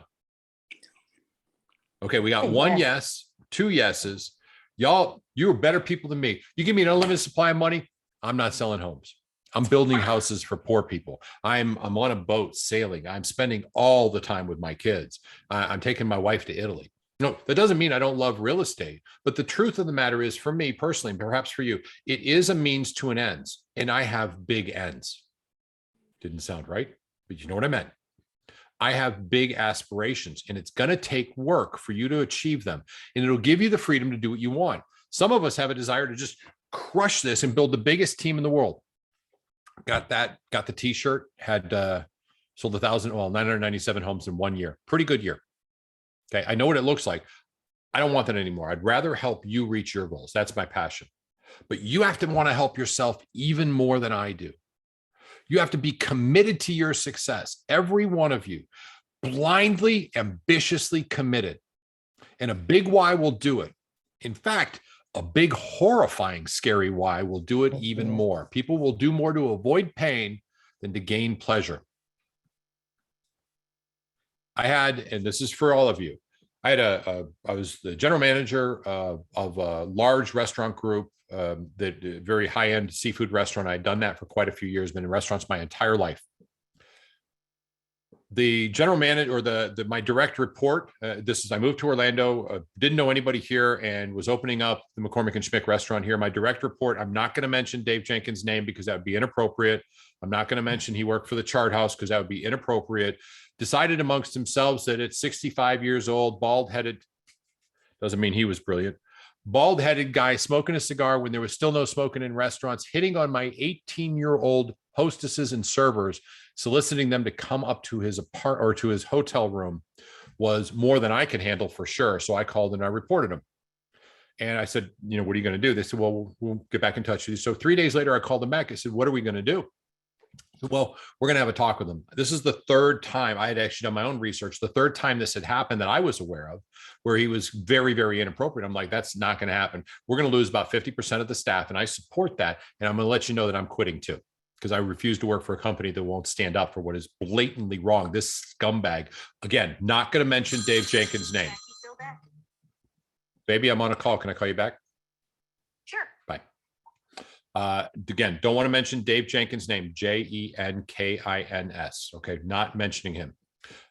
Okay, we got one yes, 2 yeses. Y'all, you're better people than me. You give me an unlimited supply of money, I'm not selling homes. I'm building houses for poor people. I'm on a boat sailing. I'm spending all the time with my kids. I'm taking my wife to Italy. No, that doesn't mean I don't love real estate. But the truth of the matter is, for me personally, and perhaps for you, it is a means to an end. And I have big ends. Didn't sound right, but you know what I meant. I have big aspirations, and it's going to take work for you to achieve them. And it'll give you the freedom to do what you want. Some of us have a desire to just crush this and build the biggest team in the world. Got the t-shirt, had sold 997 homes in 1 year. Pretty good year. Okay, I know what it looks like. I don't want that anymore. I'd rather help you reach your goals. That's my passion. but you have to want to help yourself even more than I do. You have to be committed to your success. Every one of you, blindly, ambitiously committed. And a big why will do it. In fact, a big, horrifying, scary why will do it even more. People will do more to avoid pain than to gain pleasure. I had, and this is for all of you, I was the general manager of a large restaurant group, that very high-end seafood restaurant. I'd done that for quite a few years, been in restaurants my entire life. The general manager, or my direct report, I moved to Orlando, didn't know anybody here, and was opening up the McCormick and Schmick restaurant here. My direct report, I'm not going to mention Dave Jenkins' name because that would be inappropriate. I'm not going to mention he worked for the Chart House because that would be inappropriate. Decided amongst themselves that at 65 years old, bald-headed, doesn't mean he was brilliant, bald-headed guy smoking a cigar when there was still no smoking in restaurants, hitting on my 18-year-old hostesses and servers, soliciting them to come up to his apartment or to his hotel room, was more than I could handle for sure. So I called and I reported him. And I said, what are you going to do? They said, well, we'll get back in touch with you. So 3 days later, I called them back. I said, what are we going to do? Well, we're going to have a talk with them. This is the third time I had actually done my own research. The third time this had happened that I was aware of, where he was very, very inappropriate. I'm like, that's not going to happen. We're going to lose about 50% of the staff. And I support that. And I'm going to let you know that I'm quitting too, because I refuse to work for a company that won't stand up for what is blatantly wrong. This scumbag, again, not going to mention Dave Jenkins' name. Baby, I'm on a call. Can I call you back? Sure. Bye. Again, don't want to mention Dave Jenkins' name, Jenkins. Okay, not mentioning him.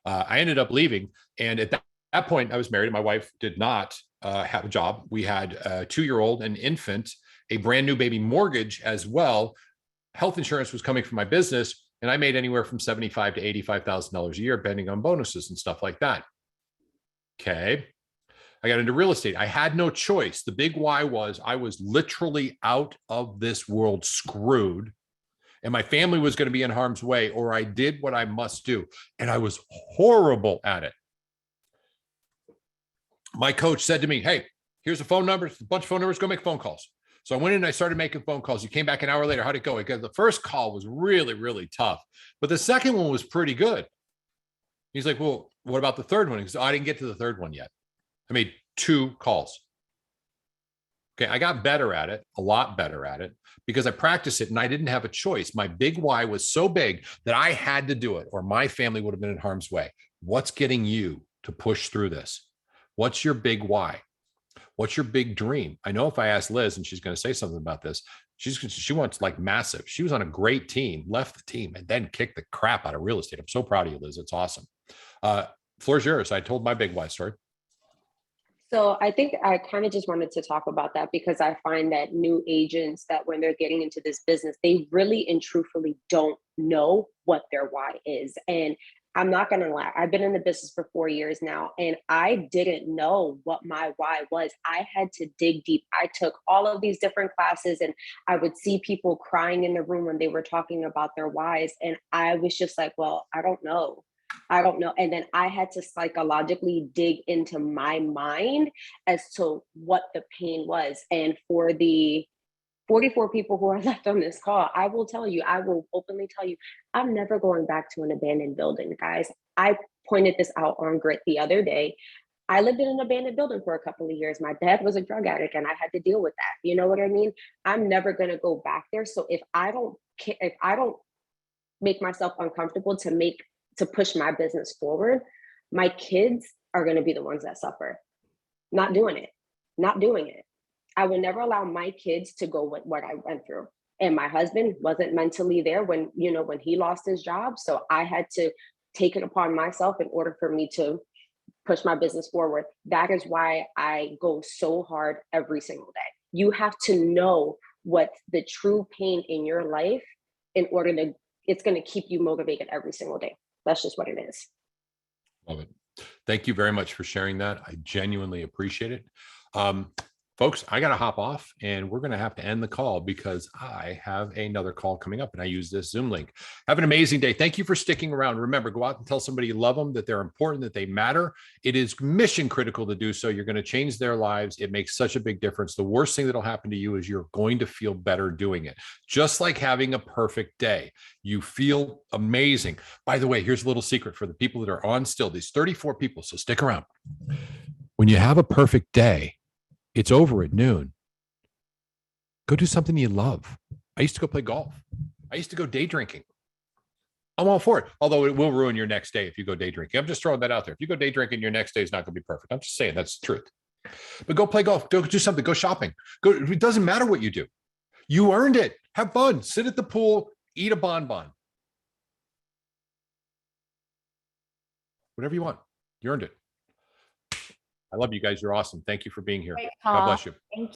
I ended up leaving, and at that point, I was married. My wife did not have a job. We had a 2-year-old, an infant, a brand new baby, mortgage as well. Health insurance was coming from my business, and I made anywhere from $75,000 to $85,000 a year, depending on bonuses and stuff like that. Okay. I got into real estate. I had no choice. The big why was I was literally out of this world, screwed, and my family was going to be in harm's way, or I did what I must do. And I was horrible at it. My coach said to me, hey, here's a phone number, a bunch of phone numbers, go make phone calls. So I went in and I started making phone calls. He came back an hour later. How'd it go? Because the first call was really, really tough, but the second one was pretty good. He's like, well, what about the third one? He goes, I didn't get to the third one yet. I made 2 calls. Okay, I got better at it, a lot better at it, because I practiced it and I didn't have a choice. My big why was so big that I had to do it, or my family would have been in harm's way. What's getting you to push through this? What's your big why? What's your big dream? I know if I ask Liz, and she's going to say something about this, she wants like massive. She was on a great team, left the team, and then kicked the crap out of real estate. I'm so proud of you, Liz. It's awesome. Floor's yours. I told my big why story. So I think I kind of just wanted to talk about that because I find that new agents, that when they're getting into this business, they really and truthfully don't know what their why is. And I'm not going to lie, I've been in the business for 4 years now, and I didn't know what my why was. I had to dig deep. I took all of these different classes, and I would see people crying in the room when they were talking about their whys. And I was just like, well, I don't know. And then I had to psychologically dig into my mind as to what the pain was. And for the 44 people who are left on this call, I will openly tell you, I'm never going back to an abandoned building, guys. I pointed this out on Grit the other day. I lived in an abandoned building for a couple of years. My dad was a drug addict and I had to deal with that. You know what I mean? I'm never going to go back there. So if I don't make myself uncomfortable to push my business forward, my kids are going to be the ones that suffer. Not doing it. I will never allow my kids to go with what I went through. And my husband wasn't mentally there when he lost his job. So I had to take it upon myself in order for me to push my business forward. That is why I go so hard every single day. You have to know what's the true pain in your life it's going to keep you motivated every single day. That's just what it is. Love it. Thank you very much for sharing that. I genuinely appreciate it. folks, I got to hop off and we're going to have to end the call because I have another call coming up and I use this Zoom link. Have an amazing day. Thank you for sticking around. Remember, go out and tell somebody you love them, that they're important, that they matter. It is mission critical to do so. You're going to change their lives. It makes such a big difference. The worst thing that'll happen to you is you're going to feel better doing it. Just like having a perfect day. You feel amazing. By the way, here's a little secret for the people that are on still, these 34 people. So stick around. When you have a perfect day, it's over at noon. Go do something you love. I used to go play golf. I used to go day drinking. I'm all for it. Although it will ruin your next day if you go day drinking. I'm just throwing that out there. If you go day drinking, your next day is not going to be perfect. I'm just saying that's the truth. But go play golf. Go do something. Go shopping. Go. It doesn't matter what you do. You earned it. Have fun. Sit at the pool. Eat a bonbon. Whatever you want. You earned it. I love you guys. You're awesome. Thank you for being here. Great God call. bless you. Thank